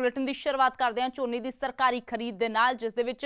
Bulletin की शुरुआत करते हैं झोने की सरकारी खरीद के नाल, जिस दे विच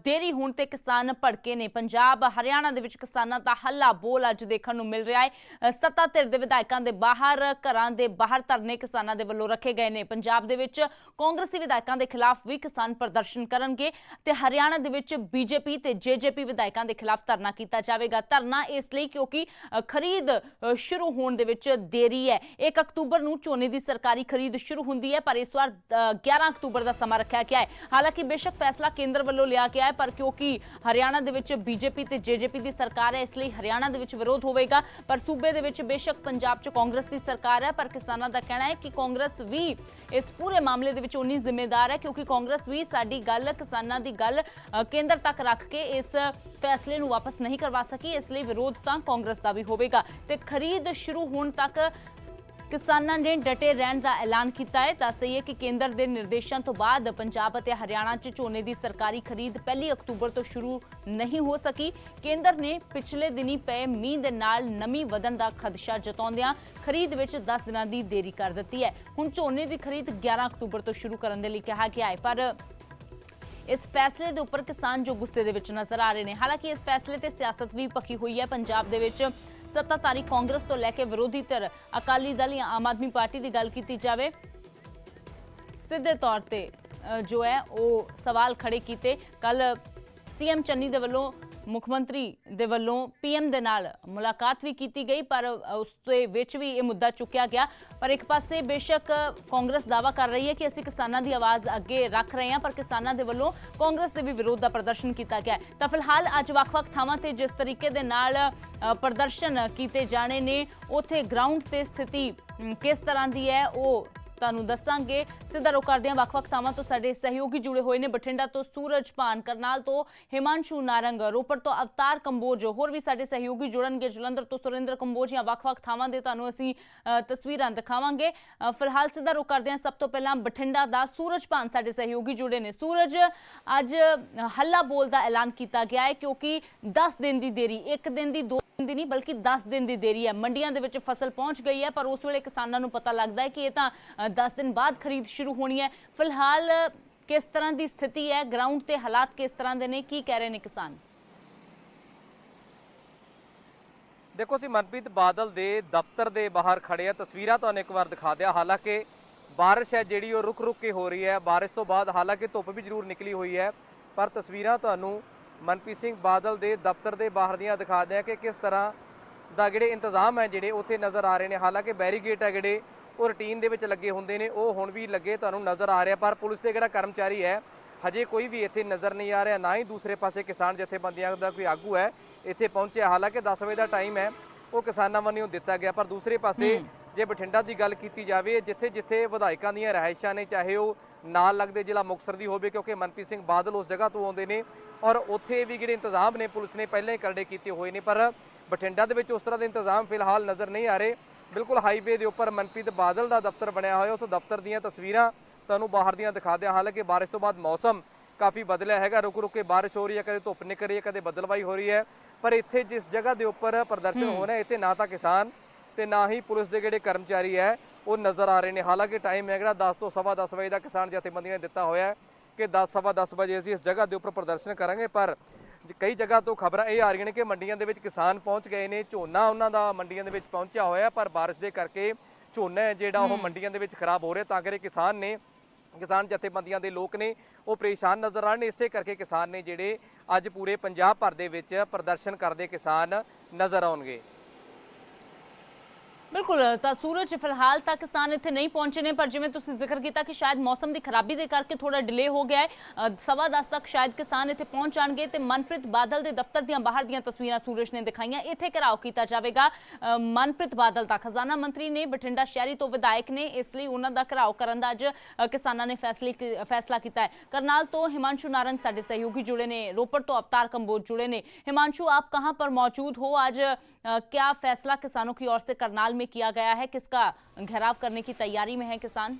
देरी होने ते किसान भड़के ने। पंजाब हरियाणा दे विच किसानां दा हल्ला बोल अज देखण नूं मिल रहा है। सत्ता धिर दे विधायकां दे बाहर घरां दे बाहर धरने किसानां दे वल्लों रखे गए ने। पंजाब दे विच कांग्रेसी विधायकां दे खिलाफ भी किसान प्रदर्शन करनगे ते हरियाणा दे विच बीजेपी ते जेजेपी विधायकां दे खिलाफ धरना कीता जावेगा। धरना इसलिए क्योंकि खरीद शुरू होने दे विच देरी है। 1 अक्तूबर नूं झोने की सरकारी खरीद शुरू हुंदी है, पर इस बार 11 अक्तूबर का समा रखा गया है। हालांकि बेशक फैसला केंद्र वालों लिया गया है, पर क्योंकि हरियाणा दे विच बीजेपी ते जेजेपी की सरकार है, इसलिए हरियाणा दे विच विरोध होवेगा। पर सूबे दे विच बेशक पंजाब च कांग्रेस की सरकार है, पर किसानां दा कहना है कि कांग्रेस भी इस पूरे मामले दे विच उन्नी जिम्मेदार है, क्योंकि कांग्रेस भी साडी गल किसानां दी गल केंद्र तक रख के इस फैसले नूं वापस नहीं करवा सकी। इसलिए विरोध तां कांग्रेस दा भी होवेगा ते खरीद शुरू होने तक किसानां ने डटे रहने का ऐलान किया है। दस दईए कि केंद्र के निर्देशों तो बाद पंजाब और हरियाणा च झोने की सरकारी खरीद 1 अक्तूबर तो शुरू नहीं हो सकी। केंद्र ने पिछले दिनी पे मींह के नाल नमी वधन का खदशा जताउंदियां खरीद विच 10 दिनों की देरी कर दी है। हुण झोने की खरीद 11 अक्तूबर तो शुरू करने के लिए कहा गया है, पर इस फैसले के उपर किसान जो गुस्से दे विच नजर आ रहे हैं। हालांकि इस फैसले ते सियासत भी पकी हुई है। पंजाब दे विच सत्ताधारी कांग्रेस तो लैके विरोधी धिर अकाली दल या आम आदमी पार्टी की गल की जाए, सीधे तौर पर जो है वो सवाल खड़े किए। कल सीएम चन्नी दे वल्लों मुख्यमंत्री दे वल्लों पीएम दे नाल मुलाकात भी की गई, पर उस दे विच भी ये मुद्दा चुकिया गया। पर एक पासे बेशक कांग्रेस दावा कर रही है कि असीं किसानां दी आवाज़ अगे रख रहे हैं, पर किसानां दे वल्लों कांग्रेस दे भी विरोध का प्रदर्शन किया गया है। तो फिलहाल अज वख-वख थावां ते जिस तरीके दे नाल प्रदर्शन किए जाने ने, उत्थे ग्राउंड ते स्थिति किस तरह की है वो ਤੁਹਾਨੂੰ ਦੱਸਾਂਗੇ। ਸਿੱਧਾ ਰੁਕ ਕਰਦੇ ਹਾਂ ਵੱਖ-ਵੱਖ ਥਾਵਾਂ ਤੋਂ ਸਾਡੇ ਸਹਿਯੋਗੀ ਜੁੜੇ ਹੋਏ ਨੇ। ਬਠਿੰਡਾ ਤੋਂ ਸੂਰਜ ਭਾਨ, ਕਰਨਾਲ ਤੋਂ ਹਿਮਾਂਸ਼ੂ ਨਾਰੰਗ, ਰੋਪੜ ਤੋਂ ਅਵਤਾਰ ਕੰਬੋਜ, ਹੋਰ ਵੀ ਸਾਡੇ ਸਹਿਯੋਗੀ ਜੁੜਨਗੇ। ਜਲੰਧਰ ਤੋਂ ਸੁਰਿੰਦਰ ਕੰਬੋਜ ਜਾਂ ਵੱਖ-ਵੱਖ ਥਾਵਾਂ ਦੇ ਤੁਹਾਨੂੰ ਅਸੀਂ ਤਸਵੀਰਾਂ ਦਿਖਾਵਾਂਗੇ। ਫਿਲਹਾਲ ਸਿੱਧਾ ਰੁਕ ਕਰਦੇ ਹਾਂ। ਸਭ ਤੋਂ ਪਹਿਲਾਂ ਬਠਿੰਡਾ ਦਾ ਸੂਰਜ ਭਾਨ ਸਾਡੇ ਸਹਿਯੋਗੀ ਜੁੜੇ ਨੇ। ਸੂਰਜ, ਅੱਜ ਹੱਲਾ ਬੋਲ ਦਾ ਐਲਾਨ ਕੀਤਾ ਗਿਆ ਹੈ, ਕਿਉਂਕਿ 10 दिन की देरी, 1 दिन की 2 दिन की नहीं बल्कि 10 दिन की देरी है। मंडियां दे विच फसल पहुंच गई है, पर उस वेले किसानां नूं पता लगता है कि ये तां 10 दिन बाद खरीद शुरू होनी है। फिलहाल किस तरह की स्थिति है, ग्राउंड के हालात किस तरह के ने, की कह रहे हैं किसान? देखो असीं मनप्रीत बादल के दफ्तर के बाहर खड़े हैं, तस्वीरां तुहानूं एक बार दिखा दिया। हालांकि बारिश है जिहड़ी वो रुक रुक के हो रही है। बारिश तो बाद हालांकि धुप भी जरूर निकली हुई है, पर तस्वीरां तुहानूं मनप्रीत सिंह बादल के दफ्तर के बाहर दियां दिखा दें कि किस तरह का जिहड़े इंतजाम है जिहड़े उत्थे नज़र आ रहे हैं। हालांकि बैरीगेट है जिहड़े वो रूटीन दे विच लगे होंदे ने, वो हुण भी लगे तुहानूं नज़र आ रहे हैं, पर पुलिस के जिहड़ा कर्मचारी है हजे कोई भी इत्थे नज़र नहीं आ रहा। ना ही दूसरे पासे किसान जथेबंदियां दा कोई आगू है इत्थे पहुंचे। हालांकि 10 बजे का टाइम है वो किसानां वल्लों दिता गया, पर दूसरे पासे जे बठिंडा की गल की जाए, जिथे जिथे विधायकों दी रहायशां ने, चाहे वो नाल लगदे जिला मुक्तसर दी होवे, क्योंकि मनप्रीत सिंह बादल उस जगह तो आउंदे ने, और उत्थे भी जिहड़े इंतजाम ने पुलिस ने पहले ही करड़े कीते हुए ने। पर बठिंडा दे विच उस तरह के इंतजाम फिलहाल नज़र नहीं आ रहे। बिल्कुल हाईवे के उपर मनप्रीत बादल का दफ्तर बनया होया, उस दफ्तर दीयां तस्वीरां तुहानूं बाहर दीयां दिखा दियां। हालांकि बारिश तो बाद मौसम काफ़ी बदलिया है, रुक रुक के बारिश हो रही है, कदे धुप निकल रही है, कदे बदलवाई हो रही है। पर इत्थे जिस जगह के उपर प्रदर्शन हो रहा है, इत्थे ना तो किसान ते ना ही पुलिस के जिहड़े कर्मचारी है वो नज़र आ रहे हैं। हालांकि टाइम है 10 तो 10:15 बजे का किसान जथेबंदी ने दिता होया है कि 10-10:15 बजे असीं इस जगह के उपर प्रदर्शन करांगे। पर कई जगह तो खबर ये आ रही हैं कि मंडियां दे विच किसान पहुँच गए ने, झोना उन्हां दा मंडियां दे विच पहुंचा होया, पर बारिश के करके झोना है जिहड़ा वो मंडियां दे विच खराब हो रहा, तां करके किसान जथेबंदियां दे लोक ने वो परेशान नज़र आ रहे हैं। इसे करके किसान ने जिहड़े अज पूरे पंजाब भर दे विच प्रदर्शन करदे किसान नज़र आउणगे। बिल्कुल, तो सूरज फिलहाल तक किसान इत्थे नहीं पहुंचे ने, पर जिवें तुसीं जिक्र किया कि शायद मौसम की खराबी के करके थोड़ा डिले हो गया है। 10:15 तक शायद किसान इत्थे पहुंच जाएंगे। तो मनप्रीत बादल के दफ्तर दियां बाहर दियां तस्वीरां सूरज ने दिखाईयां। इत्थे घिराव किया जाएगा मनप्रीत बादल का। खजाना मंत्री ने बठिंडा शहरी तो विधायक ने, इसलिए उन्हां दा घिराव करन दा अज किसानां ने फैसला किया है। करनाल तो हिमांशु नारंग साडे सहयोगी जुड़े ने, रोपड़ तो अवतार कंबोज जुड़े ने। हिमांशु, आप कहां पर मौजूद हो आज? क्या फैसला किसानों की ओर से करनाल में किया गया है, किसका घेराव करने की तैयारी में है किसान?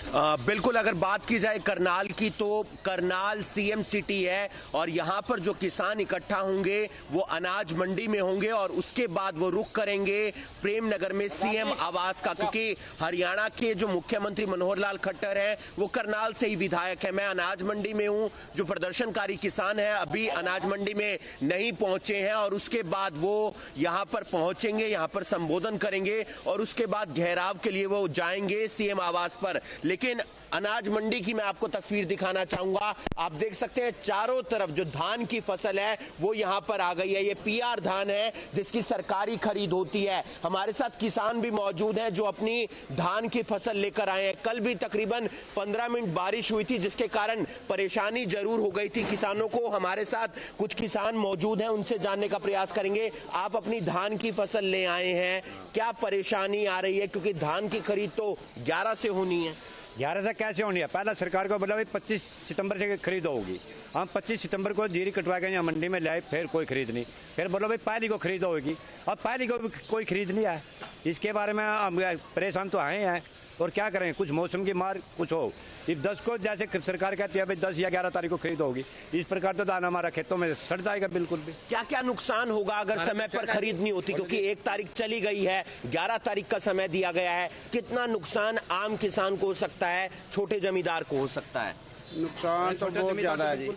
बिल्कुल, अगर बात की जाए करनाल की तो करनाल सीएम सिटी है और यहाँ पर जो किसान इकट्ठा होंगे वो अनाज मंडी में होंगे और उसके बाद वो रुख करेंगे प्रेमनगर में सीएम आवास का, क्योंकि हरियाणा के जो मुख्यमंत्री मनोहर लाल खट्टर हैं वो करनाल से ही विधायक है। मैं अनाज मंडी में हूँ, जो प्रदर्शनकारी किसान हैं अभी अनाज मंडी में नहीं पहुंचे हैं और उसके बाद वो यहाँ पर पहुंचेंगे, यहाँ पर संबोधन करेंगे और उसके बाद घेराव के लिए वो जाएंगे सीएम आवास पर। लेकिन अनाज मंडी की मैं आपको तस्वीर दिखाना चाहूंगा। आप देख सकते हैं चारों तरफ जो धान की फसल है वो यहां पर आ गई है। ये पीआर धान है जिसकी सरकारी खरीद होती है। हमारे साथ किसान भी मौजूद हैं जो अपनी धान की फसल लेकर आए हैं। कल भी तकरीबन 15 मिनट बारिश हुई थी जिसके कारण परेशानी जरूर हो गई थी किसानों को। हमारे साथ कुछ किसान मौजूद हैं, उनसे जानने का प्रयास करेंगे। आप अपनी धान की फसल ले आए हैं, क्या परेशानी आ रही है? क्योंकि धान की खरीद तो 11 से होनी है। 11 से कैसे होनी है? पहला सरकार को बोला 25 सितंबर से खरीद होगी। हम 25 सितंबर को जीरी कटवा के यहाँ मंडी में लाए, फिर कोई खरीद नहीं। फिर बोलो भाई पहली को खरीद होगी, अब पहली को भी कोई खरीद नहीं है। इसके बारे में हम परेशान तो आए हैं और क्या करें, कुछ मौसम की मार कुछ हो। इस 10 को जैसे सरकार कहती है भाई 10 या 11 तारीख को खरीद होगी, इस प्रकार तो धान हमारा खेतों में सड़ जाएगा बिल्कुल भी। क्या क्या नुकसान होगा अगर समय पर खरीद नहीं होती? क्योंकि 1 तारीख चली गई है, 11 तारीख का समय दिया गया है। कितना नुकसान आम किसान को हो सकता है, छोटे जमींदार को हो सकता है? नुकसान तो बहुत ज्यादा है जी।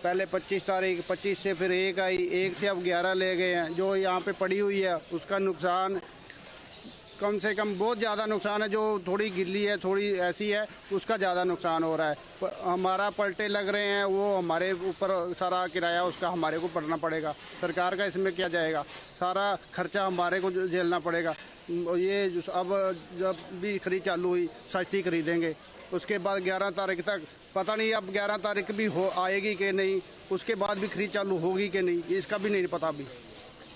पहले 25 तारीख, 25 से फिर 1 आई, 1 से अब 11 ले गए हैं। जो यहाँ पे पड़ी हुई है उसका नुकसान कम से कम बहुत ज़्यादा नुकसान है। जो थोड़ी गिल्ली है, थोड़ी ऐसी है, उसका ज़्यादा नुकसान हो रहा है। हमारा पलटे लग रहे हैं, वो हमारे ऊपर सारा किराया उसका हमारे को पड़ना पड़ेगा। सरकार का इसमें क्या जाएगा, सारा खर्चा हमारे को झेलना पड़ेगा। ये अब जब भी खरीद चालू हुई सस्ती खरीदेंगे, उसके बाद 11 तारीख तक पता नहीं अब 11 तारीख भी हो आएगी कि नहीं, उसके बाद भी खरीद चालू होगी कि नहीं, इसका भी नहीं पता अभी।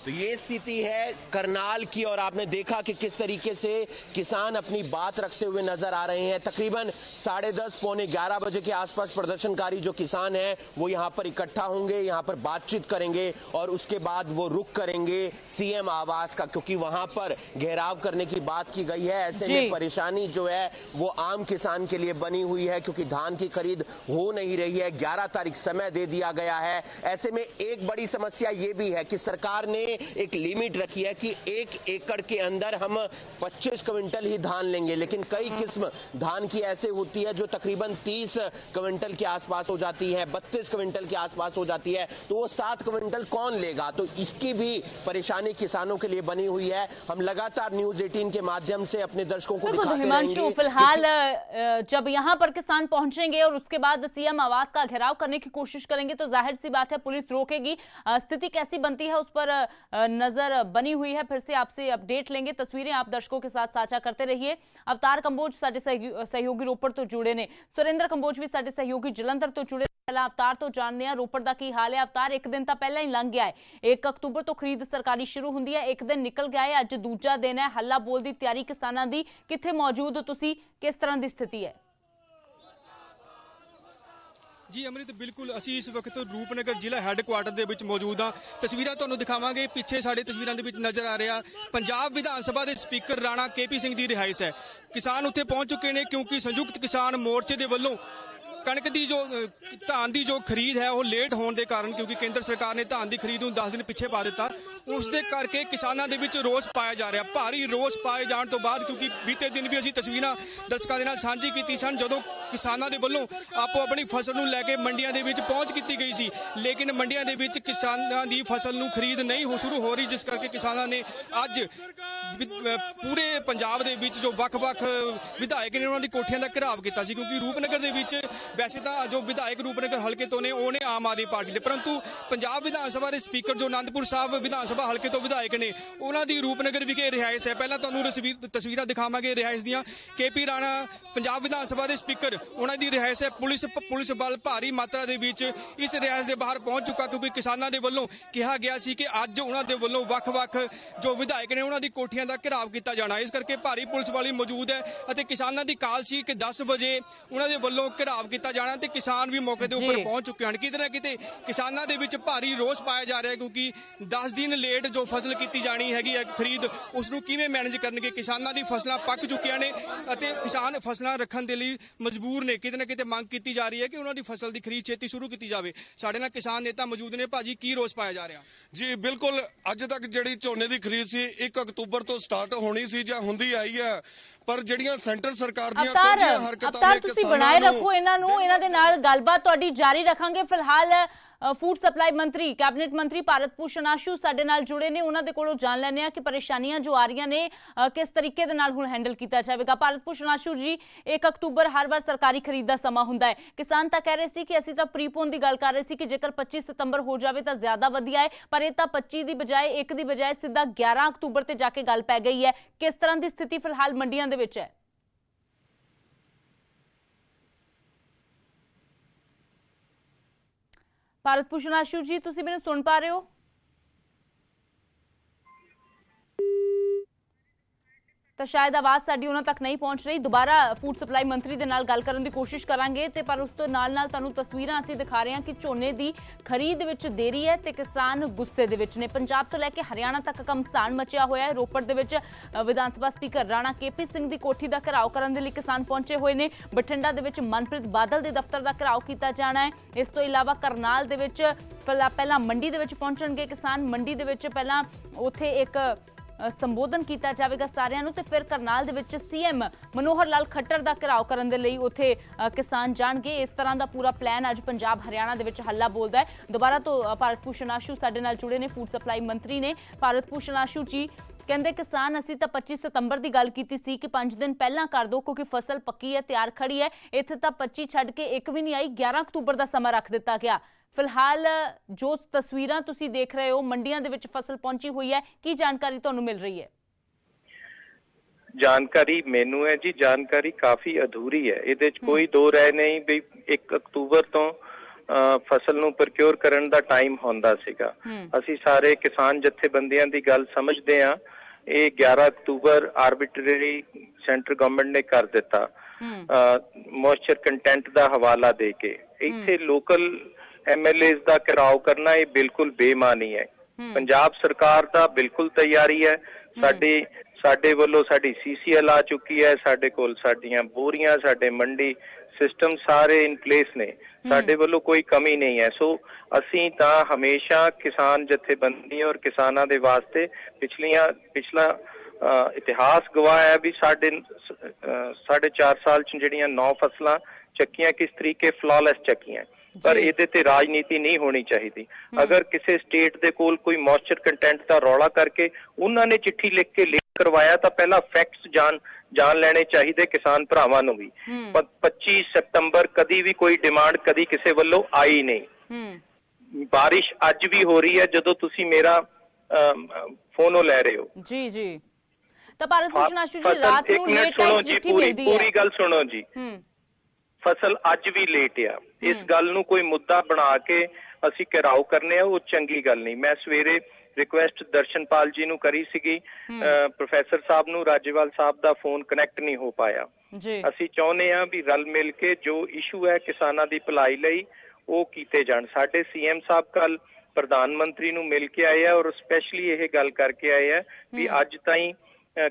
तो ये स्थिति है करनाल की और आपने देखा कि किस तरीके से किसान अपनी बात रखते हुए नजर आ रहे हैं। तकरीबन 10:30 पौने 11 बजे के आसपास प्रदर्शनकारी जो किसान हैं वो यहाँ पर इकट्ठा होंगे, यहाँ पर बातचीत करेंगे और उसके बाद वो रुख करेंगे सीएम आवास का, क्योंकि वहां पर घेराव करने की बात की गई है। ऐसे में परेशानी जो है वो आम किसान के लिए बनी हुई है क्योंकि धान की खरीद हो नहीं रही है। 11 तारीख समय दे दिया गया है। ऐसे में एक बड़ी समस्या ये भी है कि सरकार ने एक लिमिट रखी है कि 1 एकड़ के अंदर हम 25 क्विंटल ही धान लेंगे, लेकिन कई किस्म धान की ऐसे होती है जो तकरीबन 30 क्विंटल के आसपास हो जाती है, 32 क्विंटल के आसपास हो जाती है, तो वो 7 क्विंटल कौन लेगा? तो इसकी भी परेशानी किसानों के लिए बनी हुई है। हम लगातार न्यूज 18 के माध्यम से अपने दर्शकों को दिखाते रहेंगे। फिलहाल जब यहाँ पर किसान पहुंचेंगे और उसके बाद सीएम आवास का घेराव करने की कोशिश करेंगे तो जाहिर सी बात है पुलिस रोकेगी। स्थिति कैसी बनती है उस पर नजर बनी हुई है। फिर से आपसे अपडेट लेंगे, तस्वीरें आप दर्शकों के साथ साझा करते रहिए। अवतार कंबोज साडे सहयोगी रोपड़ तो जुड़े ने, सुरेंद्र कंबोज भी साडे सहयोगी जलंधर तो जुड़े। पहला अवतार तो जानते हैं रोपड़ का की हाल है। अवतार, एक दिन तो पहला ही लंघ गया है, 1 अक्तूबर तो खरीद सरकारी शुरू होंदी है, एक दिन निकल गया है, अज दूजा दिन है। हल्ला बोल दी तैयारी किसानां दी, कित्थे मौजूद हो तुसी, किस तरह की स्थिति है? जी अमृत, बिल्कुल ਅਸੀਂ ਇਸ ਵਕਤ ਰੂਪਨਗਰ ਜ਼ਿਲ੍ਹਾ ਹੈੱਡਕੁਆਰਟਰ ਦੇ ਵਿੱਚ ਮੌਜੂਦ ਹਾਂ। ਤਸਵੀਰਾਂ ਤੁਹਾਨੂੰ ਦਿਖਾਵਾਂਗੇ। ਪਿੱਛੇ ਸਾਡੇ ਤਸਵੀਰਾਂ ਦੇ ਵਿੱਚ ਨਜ਼ਰ ਆ ਰਿਹਾ ਪੰਜਾਬ ਵਿਧਾਨ ਸਭਾ ਦੇ ਸਪੀਕਰ ਰਾਣਾ KP ਸਿੰਘ ਦੀ ਰਿਹਾਇਸ਼ ਹੈ। ਕਿਸਾਨ ਉੱਥੇ ਪਹੁੰਚ ਚੁੱਕੇ ਨੇ ਕਿਉਂਕਿ ਸੰਯੁਕਤ ਕਿਸਾਨ ਮੋਰਚੇ ਦੇ ਵੱਲੋਂ कणक की जो धान की जो खरीद है वो लेट होने के कारण, क्योंकि केंद्र सरकार ने धान की खरीद ਨੂੰ 10 दिन पिछे पा दिता, उसके करके किसानों के विच रोष पाया जा रहा। भारी रोष पाए जाने तो बाद, क्योंकि बीते दिन भी असीं तस्वीरां दर्शकों के नाल सांझी कीती सन जदों किसानों के वल्लों आपो अपनी फसल नूं लैके मंडियां दे विच पहुंच कीती गई सी, लेकिन मंडियां दे विच किसानां दी फसल नूं खरीद नहीं शुरू हो रही, जिस करके किसानों ने अज पूरे पंजाब दे विच जो वख-वख विधायक ने उन्हां दी कोठियां दा घेराव कीता सी। क्योंकि रूपनगर दे विच वैसे तो जो विधायक रूपनगर हल्के तो ने उन्हें आम आदमी पार्टी के, परंतु पंजाब विधान सभा के स्पीकर जो आनंदपुर साहब विधान सभा हल्के तो विधायक ने, उन्होंने रूपनगर विखे रिहायश है। पहला तुहानूं तस्वीरां दिखावांगे रिहायश दियां। KP राणा पंजाब विधान सभा के स्पीकर, उन्होंने रिहायश है। पुलिस बल भारी मात्रा के विच इस रिहायश के बाहर पहुंच चुका, क्योंकि किसानों के वल्लों कहा गया सी कि अज उन्होंने वल्लों वख-वख जो विधायक ने उन्होंने कोठियां का घेराव किया जाना, इस करके भारी पुलिस वाली मौजूद है और किसानों की काल सी कि 10 बजे उन्होंने वल्लों घेराव किया जाना ते किसान भी मौके के उपर पहुंच चुके हैं। किते ना किते किसानों के विच भारी रोष पाया जा रहा है, क्योंकि 10 दिन लेट जो फसल की जानी हैगी खरीद उसनूं किवें मैनेज करनगे। किसानों की फसलां पक चुकियां ने, किसान फसल ਫਸਲਾਂ ਰੱਖਣ ਦੇ ਲਈ ਮਜਬੂਰ ਨੇ। ਕਿਤੇ ਨਾ ਕਿਤੇ ਮੰਗ ਕੀਤੀ ਜਾ ਰਹੀ ਹੈ ਕਿ ਉਹਨਾਂ ਦੀ ਫਸਲ ਦੀ ਖਰੀਦ ਛੇਤੀ ਸ਼ੁਰੂ ਕੀਤੀ ਜਾਵੇ। ਸਾਡੇ ਨਾਲ ਕਿਸਾਨ ਨੇਤਾ ਮੌਜੂਦ ਨੇ। ਭਾਜੀ, ਕੀ ਰੋਸ ਪਾਇਆ ਜਾ ਰਿਹਾ? ਜੀ ਬਿਲਕੁਲ, ਅੱਜ ਤੱਕ ਜਿਹੜੀ ਝੋਨੇ ਦੀ ਖਰੀਦ ਸੀ 1 ਅਕਤੂਬਰ ਤੋਂ ਸਟਾਰਟ ਹੋਣੀ ਸੀ ਜਾਂ ਹੁੰਦੀ ਆਈ ਹੈ, ਪਰ ਜਿਹੜੀਆਂ ਸੈਂਟਰ ਸਰਕਾਰ ਦੀਆਂ ਕੁਝ ਹਰਕਤਾਂ ਨੇ ਤੁਸੀਂ ਬਣਾਏ ਰੱਖੋ ਇਹਨਾਂ ਨੂੰ, ਇਹਨਾਂ ਦੇ ਨਾਲ ਗੱਲਬਾਤ ਤੁਹਾਡੀ ਜਾਰੀ ਰੱਖਾਂਗੇ। ਫਿਲਹਾਲ ਫੂਡ ਸਪਲਾਈ ਮੰਤਰੀ, ਕੈਬਨਿਟ ਮੰਤਰੀ ਭਾਰਤ ਭੂਸ਼ਣ ਆਸ਼ੂ ਸਾਡੇ ਨਾਲ ਜੁੜੇ ਨੇ। ਉਹਨਾਂ ਦੇ ਕੋਲੋਂ ਜਾਣ ਲੈਂਦੇ ਆ ਕਿ ਪਰੇਸ਼ਾਨੀਆਂ ਜੋ ਆ ਰਹੀਆਂ ਨੇ ਕਿਸ ਤਰੀਕੇ ਦੇ ਨਾਲ ਹੁਣ ਹੈਂਡਲ ਕੀਤਾ ਜਾਵੇਗਾ। ਭਾਰਤ ਭੂਸ਼ਣ ਆਸ਼ੂ ਜੀ, 1 ਅਕਤੂਬਰ ਹਰ ਵਾਰ ਸਰਕਾਰੀ ਖਰੀਦ ਦਾ ਸਮਾਂ ਹੁੰਦਾ ਹੈ। ਕਿਸਾਨ ਤਾਂ ਕਹਿ ਰਹੇ ਸੀ ਕਿ ਅਸੀਂ ਤਾਂ ਪ੍ਰੀਪੋਨ ਦੀ ਗੱਲ ਕਰ ਰਹੇ ਸੀ ਕਿ ਜੇਕਰ 25 ਸਤੰਬਰ ਹੋ ਜਾਵੇ ਤਾਂ ਜ਼ਿਆਦਾ ਵਧੀਆ ਹੈ, ਪਰ ਇਹ ਤਾਂ 25 ਦੀ ਬਜਾਏ 1 ਦੀ ਬਜਾਏ ਸਿੱਧਾ 11 ਅਕਤੂਬਰ ਤੇ ਜਾ ਕੇ ਗੱਲ ਪੈ ਗਈ ਹੈ। ਕਿਸ ਤਰ੍ਹਾਂ ਦੀ ਸਥਿਤੀ ਫਿਲਹਾਲ ਮੰਡੀਆਂ ਦੇ ਵਿੱਚ ਹੈ? ਭਾਰਤ ਭੂਸ਼ਣ ਆਸ਼ੂ ਜੀ, ਤੁਸੀਂ ਮੈਨੂੰ ਸੁਣ ਪਾ ਰਹੇ ਹੋ? ਤਾਂ ਸ਼ਾਇਦ ਆਵਾਜ਼ ਸਾਡੀ ਉਹਨਾਂ ਤੱਕ ਨਹੀਂ ਪਹੁੰਚ ਰਹੀ। ਦੁਬਾਰਾ ਫੂਡ ਸਪਲਾਈ ਮੰਤਰੀ ਦੇ ਨਾਲ ਗੱਲ ਕਰਨ ਦੀ ਕੋਸ਼ਿਸ਼ ਕਰਾਂਗੇ ਤੇ ਪਰ ਉਸ ਤੋਂ ਨਾਲ ਤੁਹਾਨੂੰ ਤਸਵੀਰਾਂ ਅਸੀਂ ਦਿਖਾ ਰਹੇ ਹਾਂ ਕਿ ਝੋਨੇ ਦੀ ਖਰੀਦ ਵਿੱਚ ਦੇਰੀ ਹੈ ਤੇ ਕਿਸਾਨ ਗੁੱਸੇ ਦੇ ਵਿੱਚ ਨੇ। ਪੰਜਾਬ ਤੋਂ ਲੈ ਕੇ ਹਰਿਆਣਾ ਤੱਕ ਘਮਸਾਨ ਮਚਿਆ ਹੋਇਆ ਹੈ। ਰੋਪੜ ਦੇ ਵਿੱਚ ਵਿਧਾਨ ਸਭਾ ਸਪੀਕਰ ਰਾਣਾ ਕੇਪੀ ਸਿੰਘ ਦੀ ਕੋਠੀ ਦਾ ਘਿਰਾਓ ਕਰਨ ਦੇ ਲਈ ਕਿਸਾਨ ਪਹੁੰਚੇ ਹੋਏ ਨੇ। ਬਠਿੰਡਾ ਦੇ ਵਿੱਚ ਮਨਪ੍ਰੀਤ ਬਾਦਲ ਦੇ ਦਫ਼ਤਰ ਦਾ ਘਿਰਾਓ ਕੀਤਾ ਜਾਣਾ ਹੈ। ਇਸ ਤੋਂ ਇਲਾਵਾ ਕਰਨਾਲ ਦੇ ਵਿੱਚ ਪਹਿਲਾਂ ਮੰਡੀ ਦੇ ਵਿੱਚ ਪਹੁੰਚਣਗੇ ਕਿਸਾਨ। ਮੰਡੀ ਦੇ ਵਿੱਚ ਪਹਿਲਾਂ ਉੱਥੇ ਇੱਕ ਸੰਬੋਧਨ ਕੀਤਾ ਜਾਵੇਗਾ ਸਾਰਿਆਂ ਨੂੰ ਤੇ ਫਿਰ ਕਰਨਾਲ ਦੇ ਵਿੱਚ ਸੀਐਮ ਮਨੋਹਰ ਲਾਲ ਖੱਟਰ ਦਾ ਘਿਰਾਓ ਕਰਨ ਦੇ ਲਈ ਉੱਥੇ ਕਿਸਾਨ ਜਾਣਗੇ। ਇਸ ਤਰ੍ਹਾਂ ਦਾ ਪੂਰਾ ਪਲਾਨ ਅੱਜ ਪੰਜਾਬ ਹਰਿਆਣਾ ਦੇ ਵਿੱਚ ਹੱਲਾ ਬੋਲਦਾ ਹੈ। ਦੁਬਾਰਾ ਤੋਂ ਭਾਰਤ ਭੂਸ਼ਣ ਆਸ਼ੂ ਸਾਡੇ ਨਾਲ ਜੁੜੇ ਨੇ, ਫੂਡ ਸਪਲਾਈ ਮੰਤਰੀ ਨੇ। ਭਾਰਤ ਭੂਸ਼ਣ ਆਸ਼ੂ ਜੀ ਕਹਿੰਦੇ ਕਿਸਾਨ ਅਸੀਂ ਤਾਂ 25 ਸਤੰਬਰ ਦੀ ਗੱਲ ਕੀਤੀ ਸੀ ਕਿ 5 ਦਿਨ ਪਹਿਲਾਂ ਕਰ ਦਿਓ ਕਿਉਂਕਿ ਫਸਲ ਪੱਕੀ ਹੈ, ਤਿਆਰ ਖੜੀ ਹੈ। ਇੱਥੇ ਤਾਂ 25 ਛੱਡ ਕੇ 1 ਵੀ ਨਹੀਂ ਆਈ, 11 ਅਕਤੂਬਰ ਦਾ ਸਮਾਂ ਰੱਖ ਦਿੱਤਾ ਗਿਆ। ਫਿਲਹਾਲ ਜੋ ਤਸਵੀਰਾਂ ਤੁਸੀਂ ਦੇਖ ਰਹੇ ਹੋ ਮੰਡੀਆਂ ਦੇ ਵਿੱਚ ਫਸਲ ਪਹੁੰਚੀ ਹੋਈ ਹੈ, ਕੀ ਜਾਣਕਾਰੀ ਤੁਹਾਨੂੰ ਮਿਲ ਰਹੀ ਹੈ? ਜਾਣਕਾਰੀ ਮੈਨੂੰ ਹੈ ਜੀ, ਜਾਣਕਾਰੀ ਕਾਫੀ ਅਧੂਰੀ ਹੈ। ਇਹਦੇ ਚ ਕੋਈ ਦੋ ਰਾਏ ਨਹੀਂ ਵੀ 1 ਅਕਤੂਬਰ ਤੋਂ ਫਸਲ ਨੂੰ ਪ੍ਰੋਕਿਉਰ ਕਰਨ ਦਾ ਟਾਈਮ ਹੁੰਦਾ ਸੀਗਾ। ਅਸੀਂ ਸਾਰੇ ਕਿਸਾਨ ਜਥੇਬੰਦੀਆਂ ਦੀ ਗੱਲ ਸਮਝਦੇ ਹਾਂ। ਇਹ 11 ਅਕਤੂਬਰ ਆਰਬਿਟਰੀ ਸੈਂਟਰ ਗਵਰਨਮੈਂਟ ਨੇ ਕਰ ਦਿੱਤਾ ਮੋਇਸਚਰ ਕੰਟੈਂਟ ਦਾ ਹਵਾਲਾ ਦੇ ਕੇ। ਇੱਥੇ ਲੋਕਲ MLAs ਦਾ ਘਿਰਾਓ ਕਰਨਾ ਇਹ ਬਿਲਕੁਲ ਬੇਈਮਾਨੀ ਹੈ। ਪੰਜਾਬ ਸਰਕਾਰ ਦਾ ਬਿਲਕੁਲ ਤਿਆਰੀ ਹੈ। ਸਾਡੇ ਵੱਲੋਂ ਸਾਡੀ CCL ਆ ਚੁੱਕੀ ਹੈ। ਸਾਡੇ ਕੋਲ ਸਾਡੀਆਂ ਬੋਰੀਆਂ, ਸਾਡੇ ਮੰਡੀ ਸਿਸਟਮ ਸਾਰੇ ਇਨ ਪਲੇਸ ਨੇ। ਸਾਡੇ ਵੱਲੋਂ ਕੋਈ ਕਮੀ ਨਹੀਂ ਹੈ। ਸੋ ਅਸੀਂ ਤਾਂ ਹਮੇਸ਼ਾ ਕਿਸਾਨ ਜਥੇਬੰਦੀ ਔਰ ਕਿਸਾਨਾਂ ਦੇ ਵਾਸਤੇ ਪਿਛਲਾ ਇਤਿਹਾਸ ਗਵਾਹ ਹੈ ਵੀ ਸਾਡੇ 4.5 ਸਾਲ ਚ ਜਿਹੜੀਆਂ 9 ਫਸਲਾਂ ਚੱਕੀਆਂ ਕਿਸ ਤਰੀਕੇ ਫਲॉलेस ਚੱਕੀਆਂ। ਪਰ ਇਹਦੇ ਤੇ ਰਾਜਨੀਤੀ ਨਹੀਂ ਹੋਣੀ ਚਾਹੀਦੀ। ਅਗਰ ਕਿਸੇ ਸਟੇਟ ਦੇ ਕੋਲ ਕੋਈ ਮੋਇਸਚਰ ਕੰਟੈਂਟ ਦਾ ਰੌਲਾ ਕਰਕੇ ਉਹਨਾਂ ਨੇ ਚਿੱਠੀ ਲਿਖ ਕੇ ਕਰਵਾਇਆ ਤਾਂ ਪਹਿਲਾਂ ਫੈਕਟਸ ਜਾਣ ਲੈਣੇ ਚਾਹੀਦੇ ਕਿਸਾਨ ਭਰਾਵਾਂ ਨੂੰ ਵੀ। 25 ਸਤੰਬਰ ਕਦੀ ਵੀ ਕੋਈ ਡਿਮਾਂਡ ਕਦੀ ਕਿਸੇ ਵੱਲੋਂ ਆਈ ਨਹੀਂ। ਬਾਰਿਸ਼ ਅੱਜ ਵੀ ਹੋ ਰਹੀ ਹੈ ਜਦੋਂ ਤੁਸੀਂ ਮੇਰਾ ਫੋਨੋ ਲੈ ਰਹੇ ਹੋ। ਜੀ ਜੀ। ਤਾਂ ਭਾਰਤ ਭੂਸ਼ਣ ਆਸ਼ੂ ਜੀ ਰਾਤ ਨੂੰ ਲੇਟ ਨਾਈਟ ਚਿੱਠੀ ਮਿਲਦੀ ਹੈ। ਪੂਰੀ ਗੱਲ ਸੁਣੋ ਜੀ। ਫਸਲ ਅੱਜ ਵੀ ਲੇਟ ਆ। ਇਸ ਗੱਲ ਨੂੰ ਕੋਈ ਮੁੱਦਾ ਬਣਾ ਕੇ ਅਸੀਂ ਘਿਰਾਓ ਕਰਨੇ ਆ, ਉਹ ਚੰਗੀ ਗੱਲ ਨਹੀਂ। ਮੈਂ ਸਵੇਰੇ ਰਿਕੁਐਸਟ ਦਰਸ਼ਨਪਾਲ ਜੀ ਨੂੰ ਕਰੀ ਸੀਗੀ, ਪ੍ਰੋਫੈਸਰ ਸਾਹਿਬ ਨੂੰ, ਰਾਜੇਵਾਲ ਸਾਹਿਬ ਦਾ ਫੋਨ ਕਨੈਕਟ ਨਹੀਂ ਹੋ ਪਾਇਆ। ਅਸੀਂ ਚਾਹੁੰਦੇ ਆ ਵੀ ਰਲ ਮਿਲ ਕੇ ਜੋ ਇਸ਼ੂ ਹੈ ਕਿਸਾਨਾਂ ਦੀ ਭਲਾਈ ਲਈ ਉਹ ਕੀਤੇ ਜਾਣ। ਸਾਡੇ CM ਸਾਹਿਬ ਕੱਲ ਪ੍ਰਧਾਨ ਮੰਤਰੀ ਨੂੰ ਮਿਲ ਕੇ ਆਏ ਆ ਔਰ ਸਪੈਸ਼ਲੀ ਇਹ ਗੱਲ ਕਰਕੇ ਆਏ ਆ ਵੀ ਅੱਜ ਤਾਈਂ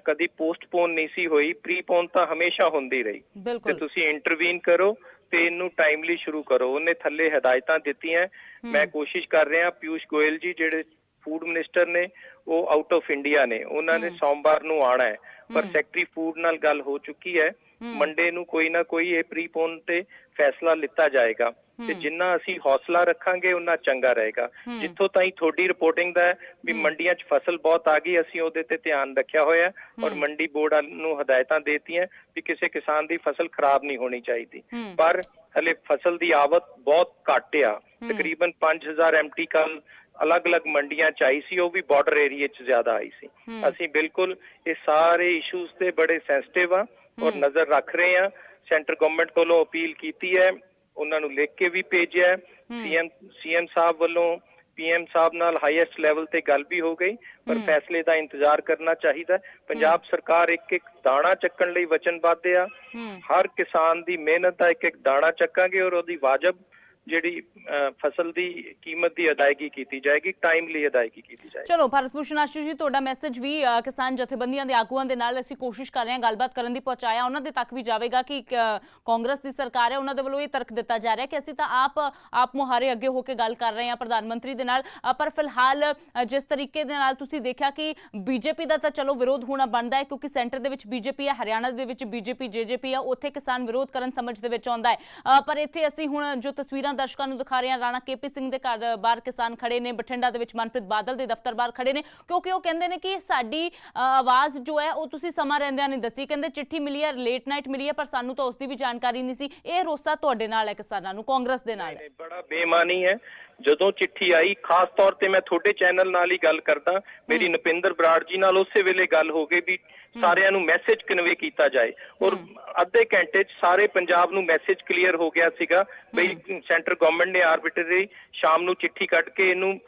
ਕਦੀ ਪੋਸਟਪੋਨ ਨਹੀਂ ਸੀ ਹੋਈ, ਪ੍ਰੀਪੋਨ ਤਾਂ ਹਮੇਸ਼ਾ ਹੁੰਦੀ ਰਹੀ ਤੇ ਤੁਸੀਂ ਇੰਟਰਵੀਨ ਕਰੋ ਤੇ ਇਹਨੂੰ ਟਾਈਮਲੀ ਸ਼ੁਰੂ ਕਰੋ। ਉਹਨੇ ਥੱਲੇ ਹਦਾਇਤਾਂ ਦਿੱਤੀਆਂ। ਮੈਂ ਕੋਸ਼ਿਸ਼ ਕਰ ਰਿਹਾ, ਪਿਊਸ਼ ਗੋਇਲ ਜੀ ਜਿਹੜੇ ਫੂਡ ਮਿਨਿਸਟਰ ਨੇ ਉਹ ਆਊਟ ਆਫ ਇੰਡੀਆ ਨੇ, ਉਹਨਾਂ ਨੇ ਸੋਮਵਾਰ ਨੂੰ ਆਣਾ ਹੈ ਪਰ ਸੈਕਟਰੀ ਫੂਡ ਨਾਲ ਗੱਲ ਹੋ ਚੁੱਕੀ ਹੈ। ਮੰਡੇ ਨੂੰ ਕੋਈ ਨਾ ਕੋਈ ਇਹ ਪ੍ਰੀਪੋਨ ਤੇ ਫੈਸਲਾ ਲਿੱਤਾ ਜਾਏਗਾ ਤੇ ਜਿੰਨਾ ਅਸੀਂ ਹੌਸਲਾ ਰੱਖਾਂਗੇ ਉਨਾ ਚੰਗਾ ਰਹੇਗਾ। ਜਿੱਥੋਂ ਤਾਈਂ ਤੁਹਾਡੀ ਰਿਪੋਰਟਿੰਗ ਦਾ ਵੀ ਮੰਡੀਆਂ 'ਚ ਫਸਲ ਬਹੁਤ ਆ ਗਈ, ਅਸੀਂ ਉਹਦੇ ਤੇ ਧਿਆਨ ਰੱਖਿਆ ਹੋਇਆ ਔਰ ਮੰਡੀ ਬੋਰਡ ਨੂੰ ਹਦਾਇਤਾਂ ਦੇਤੀਆਂ ਵੀ ਕਿਸੇ ਕਿਸਾਨ ਦੀ ਫਸਲ ਖਰਾਬ ਨਹੀਂ ਹੋਣੀ ਚਾਹੀਦੀ। ਪਰ ਹਲੇ ਫਸਲ ਦੀ ਆਵਤ ਬਹੁਤ ਘੱਟ ਆ। ਤਕਰੀਬਨ 5000 MT ਕੱਲ ਅਲੱਗ-ਅਲੱਗ ਮੰਡੀਆਂ 'ਚ ਆਈ ਸੀ, ਉਹ ਵੀ ਬਾਰਡਰ ਏਰੀਏ 'ਚ ਜ਼ਿਆਦਾ ਆਈ ਸੀ। ਅਸੀਂ ਬਿਲਕੁਲ ਇਹ ਸਾਰੇ ਇਸ਼ੂਜ਼ ਤੇ ਬੜੇ ਸੈਂਸਿਟਿਵ ਆ ਔਰ ਨਜ਼ਰ ਰੱਖ ਰਹੇ ਆ। ਸੈਂਟਰ ਗਵਰਨਮੈਂਟ ਕੋਲੋਂ ਅਪੀਲ ਕੀਤੀ ਹੈ, ਉਹਨਾਂ ਨੂੰ ਲਿਖ ਕੇ ਵੀ ਭੇਜਿਆ। CM ਸਾਹਿਬ ਵੱਲੋਂ PM ਸਾਹਿਬ ਨਾਲ ਹਾਈਐਸਟ ਲੈਵਲ ਤੇ ਗੱਲ ਵੀ ਹੋ ਗਈ ਪਰ ਫੈਸਲੇ ਦਾ ਇੰਤਜ਼ਾਰ ਕਰਨਾ ਚਾਹੀਦਾ। ਪੰਜਾਬ ਸਰਕਾਰ ਇੱਕ ਦਾਣਾ ਚੱਕਣ ਲਈ ਵਚਨਬੱਧ ਆ। ਹਰ ਕਿਸਾਨ ਦੀ ਮਿਹਨਤ ਦਾ ਇੱਕ ਦਾਣਾ ਚੱਕਾਂਗੇ ਔਰ ਉਹਦੀ ਵਾਜਬ ਜਿਹੜੀ ਫਸਲ ਦੀ ਕੀਮਤ ਦੀ ਅਦਾਇਗੀ ਕੀਤੀ ਜਾਏਗੀ, ਟਾਈਮਲੀ ਅਦਾਇਗੀ ਕੀਤੀ ਜਾਏਗੀ। ਚਲੋ ਭਾਰਤ ਭੂਸ਼ਣ ਆਸ਼ੂ ਜੀ, ਤੁਹਾਡਾ ਮੈਸੇਜ ਵੀ ਕਿਸਾਨ ਜਥੇਬੰਦੀਆਂ ਦੇ ਆਗੂਆਂ ਦੇ ਨਾਲ ਅਸੀਂ ਕੋਸ਼ਿਸ਼ ਕਰ ਰਹੇ ਹਾਂ ਗੱਲਬਾਤ ਕਰਨ ਦੀ, ਪਹੁੰਚਾਇਆ ਉਹਨਾਂ ਦੇ ਤੱਕ ਵੀ ਜਾਵੇਗਾ ਕਿ ਕਾਂਗਰਸ ਦੀ ਸਰਕਾਰ ਹੈ, ਉਹਨਾਂ ਦੇ ਵੱਲੋਂ ਇਹ ਤਰਕ ਦਿੱਤਾ ਜਾ ਰਿਹਾ ਕਿ ਅਸੀਂ ਤਾਂ ਆਪ ਮੁਹਾਰੇ ਅੱਗੇ ਹੋ ਕੇ ਗੱਲ ਕਰ ਰਹੇ ਹਾਂ ਪ੍ਰਧਾਨ ਮੰਤਰੀ ਦੇ ਨਾਲ। ਪਰ ਫਿਲਹਾਲ ਜਿਸ ਤਰੀਕੇ ਦੇ ਨਾਲ ਤੁਸੀਂ ਦੇਖਿਆ ਕਿ ਬੀਜੇਪੀ ਦਾ ਤਾਂ ਚਲੋ ਵਿਰੋਧ ਹੋਣਾ ਬਣਦਾ ਹੈ, ਕਿਉਂਕਿ ਸੈਂਟਰ ਦੇ ਵਿੱਚ ਬੀਜੇਪੀ ਹੈ, ਹਰਿਆਣਾ ਦੇ ਵਿੱਚ ਬੀਜੇਪੀ ਜੇਜੇਪੀ ਹੈ, ਉੱਥੇ ਕਿਸਾਨ ਵਿਰੋਧ ਕਰਨ ਸਮਝ ਦੇ ਵਿੱਚ ਆਉਂਦਾ ਹੈ। ਪਰ ਇੱਥੇ ਅਸੀਂ ਹੁਣ ਜੋ ਤਸਵੀਰਾਂ ਦਰਸ਼ਕਾਂ ਨੂੰ ਦਿਖਾ ਰਹੇ ਹਾਂ, ਰਾਣਾ KP ਸਿੰਘ ਦੇ ਘਰ ਬਾਹਰ ਕਿਸਾਨ ਖੜੇ ਨੇ, ਬਠਿੰਡਾ ਦੇ ਵਿੱਚ ਮਨਪ੍ਰੀਤ ਬਾਦਲ ਦੇ ਦਫ਼ਤਰ ਬਾਹਰ ਖੜੇ ਨੇ, ਕਿਉਂਕਿ ਉਹ ਕਹਿੰਦੇ ਨੇ ਕਿ ਸਾਡੀ ਆਵਾਜ਼ ਜੋ ਹੈ ਉਹ ਤੁਸੀਂ ਸਮਾਂ ਰਹਿੰਦਿਆਂ ਨਹੀਂ ਦੱਸੀ। ਕਹਿੰਦੇ ਚਿੱਠੀ ਮਿਲੀ ਹੈ, ਲੇਟ ਨਾਈਟ ਮਿਲੀ ਹੈ, ਪਰ ਸਾਨੂੰ ਤਾਂ ਉਸ ਦੀ ਵੀ ਜਾਣਕਾਰੀ ਨਹੀਂ ਸੀ। ਇਹ ਰੋਸਾ ਤੁਹਾਡੇ ਨਾਲ ਹੈ, ਕਿਸਾਨਾਂ ਨੂੰ, ਕਾਂਗਰਸ ਦੇ ਨਾਲ ਹੈ। ਬੜਾ ਬੇਈਮਾਨੀ ਹੈ। ਜਦੋਂ ਚਿੱਠੀ ਆਈ, ਖਾਸ ਤੌਰ ਤੇ ਮੈਂ ਤੁਹਾਡੇ ਚੈਨਲ ਨਾਲ ਹੀ ਗੱਲ ਕਰਦਾ, ਮੇਰੀ ਨਪਿੰਦਰ ਬਰਾੜ ਜੀ ਨਾਲ ਉਸੇ ਵੇਲੇ ਗੱਲ ਹੋ ਗਈ ਵੀ ਸਾਰਿਆਂ ਨੂੰ ਮੈਸੇਜ ਕਨਵੇ ਕੀਤਾ ਜਾਏ, ਔਰ ਅੱਧੇ ਘੰਟੇ 'ਚ ਸਾਰੇ ਪੰਜਾਬ ਨੂੰ ਮੈਸੇਜ ਕਲੀਅਰ ਹੋ ਗਿਆ ਸੀਗਾ ਬਈ ਸੈਂਟਰ ਗਵਰਨਮੈਂਟ ਨੇ ਆਰਬਿਟਰੀ ਸ਼ਾਮ ਨੂੰ ਚਿੱਠੀ ਕੱਢ ਕੇ ਇਹਨੂੰ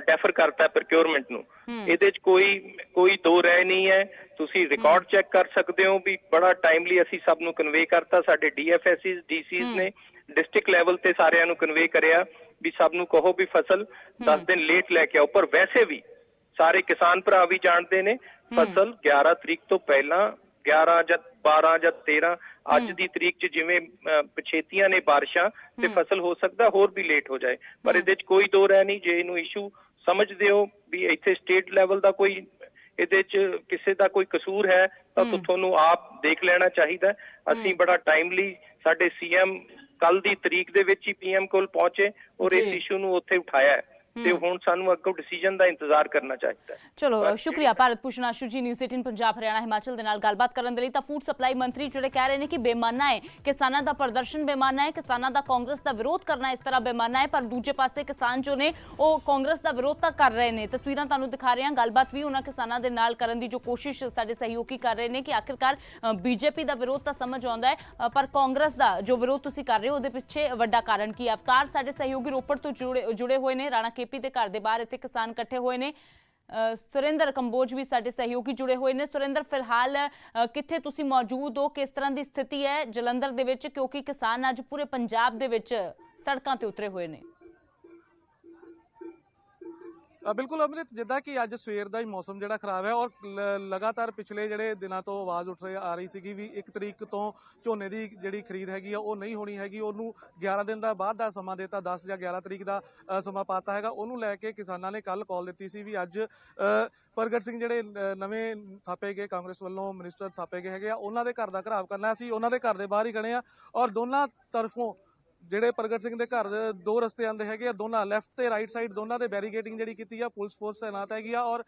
ਡੈਫਰ ਕਰਤਾ ਪ੍ਰੋਕਿਉਰਮੈਂਟ ਨੂੰ। ਇਹਦੇ 'ਚ ਕੋਈ ਦੋ ਰਾਏ ਨਹੀਂ ਹੈ। ਤੁਸੀਂ ਰਿਕਾਰਡ ਚੈੱਕ ਕਰ ਸਕਦੇ ਹੋ ਵੀ ਬੜਾ ਟਾਈਮਲੀ ਅਸੀਂ ਸਭ ਨੂੰ ਕਨਵੇ ਕਰਤਾ। ਸਾਡੇ DFSs DCs ਨੇ ਡਿਸਟ੍ਰਿਕਟ ਲੈਵਲ ਤੇ ਸਾਰਿਆਂ ਨੂੰ ਕਨਵੇ ਕਰਿਆ ਵੀ ਸਭ ਨੂੰ ਕਹੋ ਵੀ ਫਸਲ 10 ਦਿਨ ਲੇਟ ਲੈ ਕੇ ਆਓ। ਪਰ ਵੈਸੇ ਵੀ ਸਾਰੇ ਕਿਸਾਨ ਭਰਾ ਵੀ ਜਾਣਦੇ ਨੇ ਫਸਲ 11 ਤਰੀਕ ਤੋਂ ਪਹਿਲਾਂ 11 ਜਾਂ 12 ਜਾਂ 13 ਅੱਜ ਦੀ ਤਰੀਕ 'ਚ ਜਿਵੇਂ ਪਛੇਤੀਆਂ ਨੇ ਬਾਰਿਸ਼ਾਂ ਤੇ ਫਸਲ ਹੋ ਸਕਦਾ ਹੋਰ ਵੀ ਲੇਟ ਹੋ ਜਾਏ। ਪਰ ਇਹਦੇ 'ਚ ਕੋਈ ਦੋ ਰਾਏ ਨਹੀਂ। ਜੇ ਇਹਨੂੰ ਇਸ਼ੂ ਸਮਝਦੇ ਹੋ ਵੀ ਇੱਥੇ ਸਟੇਟ ਲੈਵਲ ਦਾ ਕੋਈ ਇਹਦੇ 'ਚ ਕਿਸੇ ਦਾ ਕੋਈ ਕਸੂਰ ਹੈ ਤਾਂ ਤੁਹਾਨੂੰ ਆਪ ਦੇਖ ਲੈਣਾ ਚਾਹੀਦਾ। ਅਸੀਂ ਬੜਾ ਟਾਈਮਲੀ, ਸਾਡੇ CM ਕੱਲ ਦੀ ਤਰੀਕ ਦੇ ਵਿੱਚ ਹੀ PM ਕੋਲ ਪਹੁੰਚੇ ਔਰ ਇਸ ਇਸ਼ੂ ਨੂੰ ਉੱਥੇ ਉਠਾਇਆ ਹੈ ਤੇ ਹੁਣ ਸਾਨੂੰ ਅੱਗੋਂ ਡਿਸੀਜਨ ਦਾ ਇੰਤਜ਼ਾਰ ਕਰਨਾ ਚਾਹੀਦਾ ਹੈ। ਚਲੋ ਸ਼ੁਕਰੀਆ ਭਾਰਤ ਭੂਸ਼ਣ ਆਸ਼ੂ ਜੀ, ਨਿਊਜ਼ 18 ਪੰਜਾਬ ਹਰਿਆਣਾ ਹਿਮਾਚਲ ਦੇ ਨਾਲ ਗੱਲਬਾਤ ਕਰਨ ਦੇ ਲਈ। ਤਾਂ ਫੂਡ ਸਪਲਾਈ ਮੰਤਰੀ ਜਿਹੜੇ ਕਹਿ ਰਹੇ ਨੇ ਕਿ ਬੇਮਾਨਾ ਹੈ, ਕਿਸਾਨਾਂ ਦਾ ਪ੍ਰਦਰਸ਼ਨ ਬੇਮਾਨਾ ਹੈ, ਕਿਸਾਨਾਂ ਦਾ ਕਾਂਗਰਸ ਦਾ ਵਿਰੋਧ ਕਰਨਾ ਇਸ ਤਰ੍ਹਾਂ ਬੇਮਾਨਾ ਹੈ। ਪਰ ਦੂਜੇ ਪਾਸੇ ਕਿਸਾਨ ਜੋ ਨੇ ਉਹ ਕਾਂਗਰਸ ਦਾ ਵਿਰੋਧ ਤਾਂ ਕਰ ਰਹੇ ਨੇ। ਤਸਵੀਰਾਂ ਤੁਹਾਨੂੰ ਦਿਖਾ ਰਹੇ ਹਾਂ, ਗੱਲਬਾਤ ਵੀ ਉਹਨਾਂ ਕਿਸਾਨਾਂ ਦੇ ਨਾਲ ਕਰਨ ਦੀ ਜੋ ਕੋਸ਼ਿਸ਼ ਸਾਡੇ ਸਹਿਯੋਗੀ ਕਰ ਰਹੇ ਨੇ ਕਿ ਆਖਿਰਕਾਰ ਬੀਜੇਪੀ ਦਾ ਵਿਰੋਧ ਤਾਂ ਸਮਝ ਆਉਂਦਾ ਹੈ, ਪਰ ਕਾਂਗਰਸ ਦਾ ਜੋ ਵਿਰੋਧ ਤੁਸੀਂ ਕਰ ਰਹੇ ਹੋ ਉਹਦੇ ਪਿੱਛੇ ਵੱਡਾ ਕਾਰਨ ਕੀ ਹੈ। ਅਵਤਾਰ ਸਾਡੇ ਸਹਿਯੋਗੀ ਰੋਪੜ ਤੋਂ ਜੁੜੇ ਹੋਏ ਨੇ, ਰਾਣਾ KP ਦੇ ਘਰ ਦੇ ਬਾਹਰ ਇੱਥੇ ਕਿਸਾਨ ਇਕੱਠੇ ਹੋਏ ਨੇ। ਸੁਰਿੰਦਰ ਕੰਬੋਜ ਵੀ ਸਾਡੇ ਸਹਿਯੋਗੀ ਜੁੜੇ ਹੋਏ ਨੇ। ਸੁਰਿੰਦਰ, ਫਿਲਹਾਲ ਕਿੱਥੇ ਤੁਸੀਂ ਮੌਜੂਦ ਹੋ, ਕਿਸ ਤਰ੍ਹਾਂ ਦੀ ਸਥਿਤੀ ਹੈ ਜਲੰਧਰ ਦੇ ਵਿੱਚ, ਕਿਉਂਕਿ ਕਿਸਾਨ ਅੱਜ ਪੂਰੇ ਪੰਜਾਬ ਦੇ ਵਿੱਚ ਸੜਕਾਂ ਤੇ ਉਤਰੇ ਹੋਏ ਨੇ? ਬਿਲਕੁਲ ਅਮ੍ਰਿਤ, ਜਿੱਦਾਂ ਕਿ ਅੱਜ ਸਵੇਰ ਦਾ ਹੀ ਮੌਸਮ ਜਿਹੜਾ ਖਰਾਬ ਹੈ ਔਰ ਲਗਾਤਾਰ ਪਿਛਲੇ ਜਿਹੜੇ ਦਿਨਾਂ ਤੋਂ ਆਵਾਜ਼ ਉੱਠ ਆ ਰਹੀ ਸੀਗੀ ਵੀ 1 ਤਰੀਕ ਤੋਂ ਝੋਨੇ ਦੀ ਜਿਹੜੀ ਖਰੀਦ ਹੈਗੀ ਆ ਉਹ ਨਹੀਂ ਹੋਣੀ ਹੈਗੀ। ਉਹਨੂੰ 11 ਦਿਨ ਦਾ ਬਾਅਦ ਦਾ ਸਮਾਂ ਦਿੱਤਾ, 10 ਜਾਂ 11 ਤਰੀਕ ਦਾ ਸਮਾਂ ਪਾਤਾ ਹੈਗਾ। ਉਹਨੂੰ ਲੈ ਕੇ ਕਿਸਾਨਾਂ ਨੇ ਕੱਲ ਕਾਲ ਦਿੱਤੀ ਸੀ ਵੀ ਅੱਜ ਪ੍ਰਗਟ ਸਿੰਘ ਜਿਹੜੇ ਨਵੇਂ ਥਾਪੇ ਗਏ ਕਾਂਗਰਸ ਵੱਲੋਂ ਮਿਨਿਸਟਰ ਥਾਪੇ ਗਏ ਹੈਗੇ ਆ, ਉਹਨਾਂ ਦੇ ਘਰ ਦਾ ਘਰਾਵ ਕਰਨਾ। ਅਸੀਂ ਉਹਨਾਂ ਦੇ ਘਰ ਦੇ ਬਾਹਰ ਹੀ ਖੜੇ ਆ ਔਰ ਦੋਨਾਂ ਤਰਫੋਂ ਜਿਹੜੇ ਪ੍ਰਗਟ ਸਿੰਘ ਦੇ ਘਰ ਦੇ 2 ਰਸਤੇ ਆਉਂਦੇ ਹੈਗੇ ਆ, ਦੋਨਾਂ ਲੈਫਟ ਤੇ ਰਾਈਟ ਸਾਈਡ ਦੋਨਾਂ ਦੇ ਬੈਰੀਕੇਡਿੰਗ ਜਿਹੜੀ ਕੀਤੀ ਆ, ਪੁਲਿਸ ਫੋਰਸ ਤੈਨਾਤ ਹੈਗੀ ਆ। ਔਰ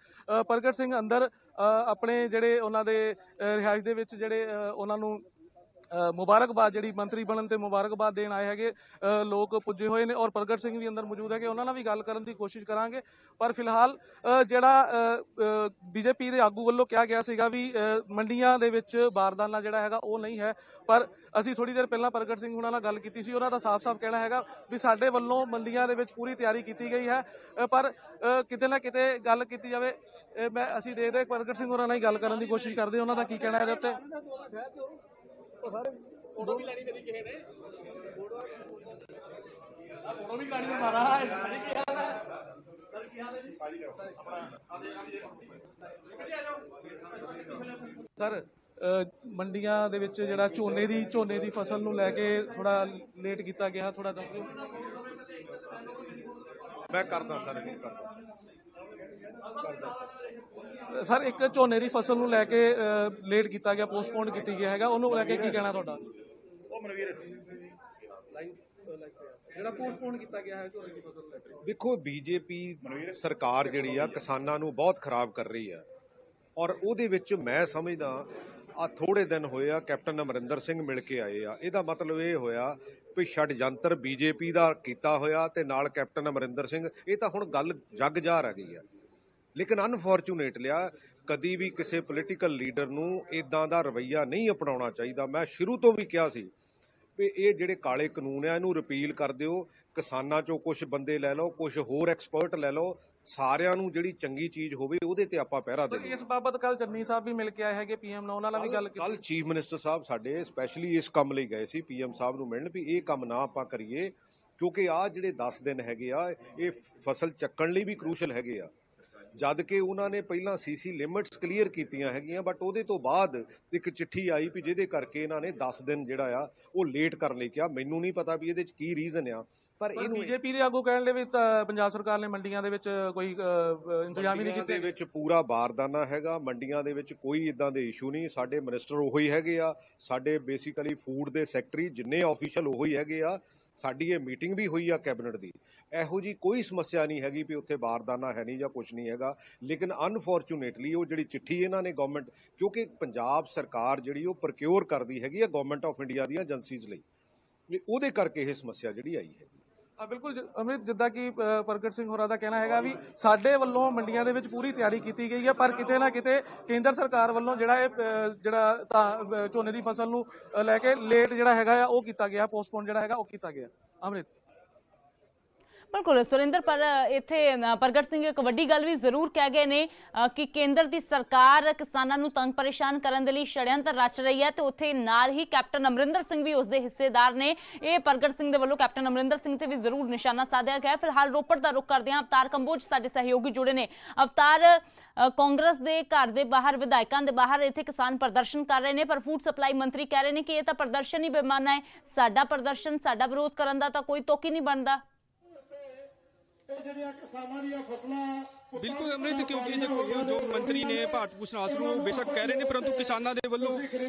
ਪ੍ਰਗਟ ਸਿੰਘ ਅੰਦਰ ਆਪਣੇ ਜਿਹੜੇ ਉਹਨਾਂ ਦੇ ਰਿਹਾਇਸ਼ ਦੇ ਵਿੱਚ ਜਿਹੜੇ ਉਹਨਾਂ ਨੂੰ ਮੁਬਾਰਕਬਾਦ ਜਿਹੜੀ ਮੰਤਰੀ ਬਣਨ ਤੇ ਮੁਬਾਰਕਬਾਦ ਦੇਣ ਆਏ ਹੈਗੇ ਲੋਕ ਪੁੱਜੇ ਹੋਏ ਨੇ ਔਰ ਪ੍ਰਗਟ ਸਿੰਘ ਵੀ ਅੰਦਰ ਮੌਜੂਦ ਹੈਗੇ। ਉਹਨਾਂ ਨਾਲ ਵੀ ਗੱਲ ਕਰਨ ਦੀ ਕੋਸ਼ਿਸ਼ ਕਰਾਂਗੇ। ਪਰ ਫਿਲਹਾਲ ਜਿਹੜਾ ਬੀਜੇਪੀ ਦੇ ਆਗੂ ਵੱਲੋਂ ਕਿਹਾ ਗਿਆ ਸੀਗਾ ਵੀ ਮੰਡੀਆਂ ਦੇ ਵਿੱਚ ਬਾਰਦਾਨਾ ਜਿਹੜਾ ਹੈਗਾ ਉਹ ਨਹੀਂ ਹੈ, ਪਰ ਅਸੀਂ ਥੋੜੀ ਦੇਰ ਪਹਿਲਾਂ ਪ੍ਰਗਟ ਸਿੰਘ ਹੁਣਾਂ ਨਾਲ ਗੱਲ ਕੀਤੀ ਸੀ। ਉਹਨਾਂ ਦਾ ਸਾਫ਼-ਸਾਫ਼ ਕਹਿਣਾ ਹੈਗਾ ਵੀ ਸਾਡੇ ਵੱਲੋਂ ਮੰਡੀਆਂ ਦੇ ਵਿੱਚ ਪੂਰੀ ਤਿਆਰੀ ਕੀਤੀ ਗਈ ਹੈ, ਪਰ ਕਿਤੇ ਨਾ ਕਿਤੇ ਗੱਲ ਕੀਤੀ ਜਾਵੇ। ਅਸੀਂ ਦੇਖਦੇ ਪ੍ਰਗਟ ਸਿੰਘ ਹੋਰਾਂ ਨਾਲ ਹੀ ਗੱਲ ਕਰਨ ਦੀ ਕੋਸ਼ਿਸ਼ ਕਰਦੇ, ਉਹਨਾਂ ਦਾ ਕੀ ਕਹਿਣਾ ਇਹਦੇ ਉੱਤੇ। ਫੋਟੋ ਵੀ ਲੈਣੀ ਮੇਰੀ ਕਿਸੇ ਨੇ, ਫੋਟੋ ਵੀ ਲੈਣੀ ਮਾਰਾ ਸਰ। ਮੰਡੀਆਂ ਦੇ ਵਿੱਚ ਜਿਹੜਾ ਝੋਨੇ ਦੀ ਫਸਲ ਨੂੰ ਲੈ ਕੇ ਥੋੜਾ ਲੇਟ ਕੀਤਾ ਗਿਆ, ਥੋੜਾ ਦੱਸ ਦਿਓ। ਮੈਂ ਕਰਦਾ ਸਰ, ਸਰ ਇੱਕ ਝੋਨੇ ਦੀ ਫਸਲ ਨੂੰ ਲੈ ਕੇ ਲੇਟ ਕੀਤਾ ਗਿਆ, ਪੋਸਟਪੋਨ ਕੀਤੀ ਗਿਆ ਹੈਗਾ, ਉਹਨੂੰ ਲੈ ਕੇ ਕੀ ਕਹਿਣਾ ਤੁਹਾਡਾ? ਜਿਹੜਾ ਪੋਸਟਪੋਨ ਕੀਤਾ ਗਿਆ ਹੈ ਝੋਨੇ ਦੀ ਫਸਲ ਨੂੰ ਲੈ ਕੇ। ਦੇਖੋ, ਬੀਜੇਪੀ ਸਰਕਾਰ ਜਿਹੜੀ ਆ ਕਿਸਾਨਾਂ ਨੂੰ ਬਹੁਤ ਖਰਾਬ ਕਰ ਰਹੀ ਆ ਔਰ ਉਹਦੇ ਵਿੱਚ ਮੈਂ ਸਮਝਦਾ ਆ ਥੋੜੇ ਦਿਨ ਹੋਏ ਆ ਕੈਪਟਨ ਅਮਰਿੰਦਰ ਸਿੰਘ ਮਿਲ ਕੇ ਆਏ ਆ। ਇਹਦਾ ਮਤਲਬ ਇਹ ਹੋਇਆ ਵੀ ਛੱਡਯੰਤਰ ਬੀਜੇਪੀ ਦਾ ਕੀਤਾ ਹੋਇਆ ਤੇ ਨਾਲ ਕੈਪਟਨ ਅਮਰਿੰਦਰ ਸਿੰਘ, ਇਹ ਤਾਂ ਹੁਣ ਗੱਲ ਜੱਗ ਜ਼ਾਹਰ ਆ ਗਈ ਆ। ਲੇਕਿਨ ਅਨਫੋਰਚੂਨੇਟ ਲਿਆ ਕਦੀ ਵੀ ਕਿਸੇ ਪੋਲੀਟੀਕਲ ਲੀਡਰ ਨੂੰ ਇਦਾਂ ਦਾ ਰਵੱਈਆ ਨਹੀਂ ਅਪਣਾਉਣਾ ਚਾਹੀਦਾ। ਮੈਂ ਸ਼ੁਰੂ ਤੋਂ ਵੀ ਕਿਹਾ ਸੀ ਵੀ ਇਹ ਜਿਹੜੇ ਕਾਲੇ ਕਾਨੂੰਨ ਆ ਇਹਨੂੰ ਰਿਪੀਲ ਕਰ ਦਿਓ, ਕਿਸਾਨਾਂ ਚੋਂ ਕੁਝ ਬੰਦੇ ਲੈ ਲਓ, ਕੁਝ ਹੋਰ ਐਕਸਪਰਟ ਲੈ ਲਓ, ਸਾਰਿਆਂ ਨੂੰ ਜਿਹੜੀ ਚੰਗੀ ਚੀਜ਼ ਹੋਵੇ ਉਹਦੇ ਤੇ ਆਪਾਂ ਪਹਿਰਾ ਦੇਈਏ। ਇਸ ਬਾਬਤ ਕੱਲ ਚੰਨੀ ਸਾਹਿਬ ਵੀ ਮਿਲ ਕੇ ਆਏ ਹੈਗੇ PM ਨਾਲ, ਉਹਨਾਂ ਨਾਲ ਵੀ ਗੱਲ ਕੀਤੀ। ਕੱਲ ਚੀਫ ਮਿਨਿਸਟਰ ਸਾਹਿਬ ਸਾਡੇ ਸਪੈਸ਼ਲੀ ਇਸ ਕੰਮ ਲਈ ਗਏ ਸੀ PM ਸਾਹਿਬ ਨੂੰ ਮਿਲਣ ਵੀ ਇਹ ਕੰਮ ਨਾ ਆਪਾਂ ਕਰੀਏ ਕਿਉਂਕਿ ਆ ਜਿਹੜੇ 10 ਦਿਨ ਹੈਗੇ ਆ ਇਹ ਫਸਲ ਚੱਕਣ ਲਈ ਵੀ ਕ੍ਰੂਸ਼ਲ ਹੈਗੇ ਆ। ਜਦ ਕਿ ਉਹਨਾਂ ਨੇ ਪਹਿਲਾਂ ਸੀਸੀ ਲਿਮਿਟਸ ਕਲੀਅਰ ਕੀਤੀਆਂ ਹੈਗੀਆਂ, ਬਟ ਉਹਦੇ ਤੋਂ ਬਾਅਦ ਇੱਕ ਚਿੱਠੀ ਆਈ ਵੀ ਜਿਹਦੇ ਕਰਕੇ ਇਹਨਾਂ ਨੇ 10 ਦਿਨ ਜਿਹੜਾ ਆ ਉਹ ਲੇਟ ਕਰਨ ਲਈ ਕਿਹਾ। ਮੈਨੂੰ ਨਹੀਂ ਪਤਾ ਵੀ ਇਹਦੇ 'ਚ ਕੀ ਰੀਜ਼ਨ ਆ, ਪਰ ਇਹਨੂੰ ਬੀਜੇਪੀ ਦੇ ਆਗੂ ਕਹਿਣ ਲਈ ਵੀ ਪੰਜਾਬ ਸਰਕਾਰ ਨੇ ਮੰਡੀਆਂ ਦੇ ਵਿੱਚ ਕੋਈ ਇੰਤਜ਼ਾਮ ਹੀ ਨਹੀਂ ਕੀਤੇ। ਦੇ ਵਿੱਚ ਪੂਰਾ ਬਾਰਦਾਨਾ ਹੈਗਾ, ਮੰਡੀਆਂ ਦੇ ਵਿੱਚ ਕੋਈ ਇਦਾਂ ਦੇ ਇਸ਼ੂ ਨਹੀਂ। ਸਾਡੇ ਮਿਨਿਸਟਰ ਉਹੋ ਹੀ ਹੈਗੇ ਆ, ਸਾਡੇ ਬੇਸਿਕਲੀ ਫੂਡ ਦੇ ਸੈਕਟਰੀ ਜਿੰਨੇ ਆਫੀਸ਼ੀਅਲ ਉਹੋ ਹੀ ਹੈਗੇ ਆ। ਸਾਡੀ ਇਹ ਮੀਟਿੰਗ ਵੀ ਹੋਈ ਆ ਕੈਬਨਿਟ ਦੀ, ਇਹੋ ਜੀ ਕੋਈ ਸਮੱਸਿਆ ਨਹੀਂ ਹੈਗੀ ਵੀ ਉੱਥੇ ਬਾਰਦਾਨਾ ਹੈ ਨਹੀਂ ਜਾਂ ਕੁਝ ਨਹੀਂ ਹੈਗਾ। ਲੇਕਿਨ ਅਨਫੋਰਚੂਨੇਟਲੀ ਉਹ ਜਿਹੜੀ ਚਿੱਠੀ ਇਹਨਾਂ ਨੇ ਗਵਰਨਮੈਂਟ, ਕਿਉਂਕਿ ਪੰਜਾਬ ਸਰਕਾਰ ਜਿਹੜੀ ਉਹ ਪ੍ਰੋਕਿਉਰ ਕਰਦੀ ਹੈਗੀ ਆ ਗਵਰਨਮੈਂਟ ਆਫ ਇੰਡੀਆ ਦੀਆਂ ਏਜੰਸੀਜ਼ ਲਈ, ਉਹਦੇ ਕਰਕੇ ਇਹ ਸਮੱਸਿਆ ਜਿਹੜੀ ਆਈ ਹੈ। ਬਿਲਕੁਲ ਅੰਮ੍ਰਿਤ, ਜਿੱਦਾਂ ਕਿ ਪ੍ਰਗਟ ਸਿੰਘ ਹੋਰਾਂ ਦਾ ਕਹਿਣਾ ਹੈਗਾ ਵੀ ਸਾਡੇ ਵੱਲੋਂ ਮੰਡੀਆਂ ਦੇ ਵਿੱਚ ਪੂਰੀ ਤਿਆਰੀ ਕੀਤੀ ਗਈ ਹੈ, ਪਰ ਕਿਤੇ ਨਾ ਕਿਤੇ ਕੇਂਦਰ ਸਰਕਾਰ ਵੱਲੋਂ ਜਿਹੜਾ ਝੋਨੇ ਦੀ ਫਸਲ ਨੂੰ ਲੈ ਕੇ ਲੇਟ ਜਿਹੜਾ ਹੈਗਾ ਉਹ ਕੀਤਾ ਗਿਆ, ਪੋਸਟਪੋਨ ਜਿਹੜਾ ਹੈਗਾ ਉਹ ਕੀਤਾ ਗਿਆ। ਅੰਮ੍ਰਿਤ ਬਿਲਕੁਲ ਸੁਰਿੰਦਰ, ਪਰ ਇੱਥੇ ਪ੍ਰਗਟ ਸਿੰਘ ਇੱਕ ਵੱਡੀ ਗੱਲ ਵੀ ਜ਼ਰੂਰ ਕਹਿ ਗਏ ਨੇ ਕਿ ਕੇਂਦਰ ਦੀ ਸਰਕਾਰ ਕਿਸਾਨਾਂ ਨੂੰ ਤੰਗ ਪਰੇਸ਼ਾਨ ਕਰਨ ਦੇ ਲਈ ષੜਯੰਤਰ ਰਚ ਰਹੀ ਹੈ ਤੇ ਉੱਥੇ ਨਾਲ ਹੀ ਕੈਪਟਨ ਅਮਰਿੰਦਰ ਸਿੰਘ ਵੀ ਉਸ ਦੇ ਹਿੱਸੇਦਾਰ ਨੇ। ਇਹ ਪ੍ਰਗਟ ਸਿੰਘ ਦੇ ਵੱਲੋਂ ਕੈਪਟਨ ਅਮਰਿੰਦਰ ਸਿੰਘ ਤੇ ਵੀ ਜ਼ਰੂਰ ਨਿਸ਼ਾਨਾ ਸਾਧਿਆ ਗਿਆ। ਫਿਲਹਾਲ ਰੋਪੜ ਦਾ ਰੁਖ ਕਰਦੇ ਹਾਂ, ਅਵਤਾਰ ਕੰਬੋਜ ਸਾਡੇ ਸਹਿਯੋਗੀ ਜੁੜੇ ਨੇ। ਅਵਤਾਰ, ਕਾਂਗਰਸ ਦੇ ਘਰ ਦੇ ਬਾਹਰ, ਵਿਧਾਇਕਾਂ ਦੇ ਬਾਹਰ ਇੱਥੇ ਕਿਸਾਨ ਪ੍ਰਦਰਸ਼ਨ ਕਰ ਰਹੇ ਨੇ, ਪਰ ਫੂਡ ਸਪਲਾਈ ਮੰਤਰੀ ਕਹਿ ਰਹੇ ਨੇ ਕਿ ਇਹ ਤਾਂ ਪ੍ਰਦਰਸ਼ਨ ਹੀ ਬੇਮਾਨਾ ਹੈ, ਸਾਡਾ ਪ੍ਰਦਰਸ਼ਨ, ਸਾਡਾ ਵਿਰੋਧ ਕਰਨ ਦਾ ਤਾਂ ਕੋਈ ਤੁਕ ਹੀ ਨਹੀਂ ਬਣਦਾ। ਬਿਲਕੁਲ ਅੰਮ੍ਰਿਤ, ਕਿਉਂਕਿ ਦੇਖੋ ਜੋ ਮੰਤਰੀ ਨੇ ਭਾਰਤ ਭੂਸ਼ਣ ਆਸੂ ਨੂੰ ਬੇਸ਼ੱਕ ਕਹਿ ਰਹੇ ਨੇ, ਪਰੰਤੂ ਕਿਸਾਨਾਂ ਦੇ ਵੱਲੋਂ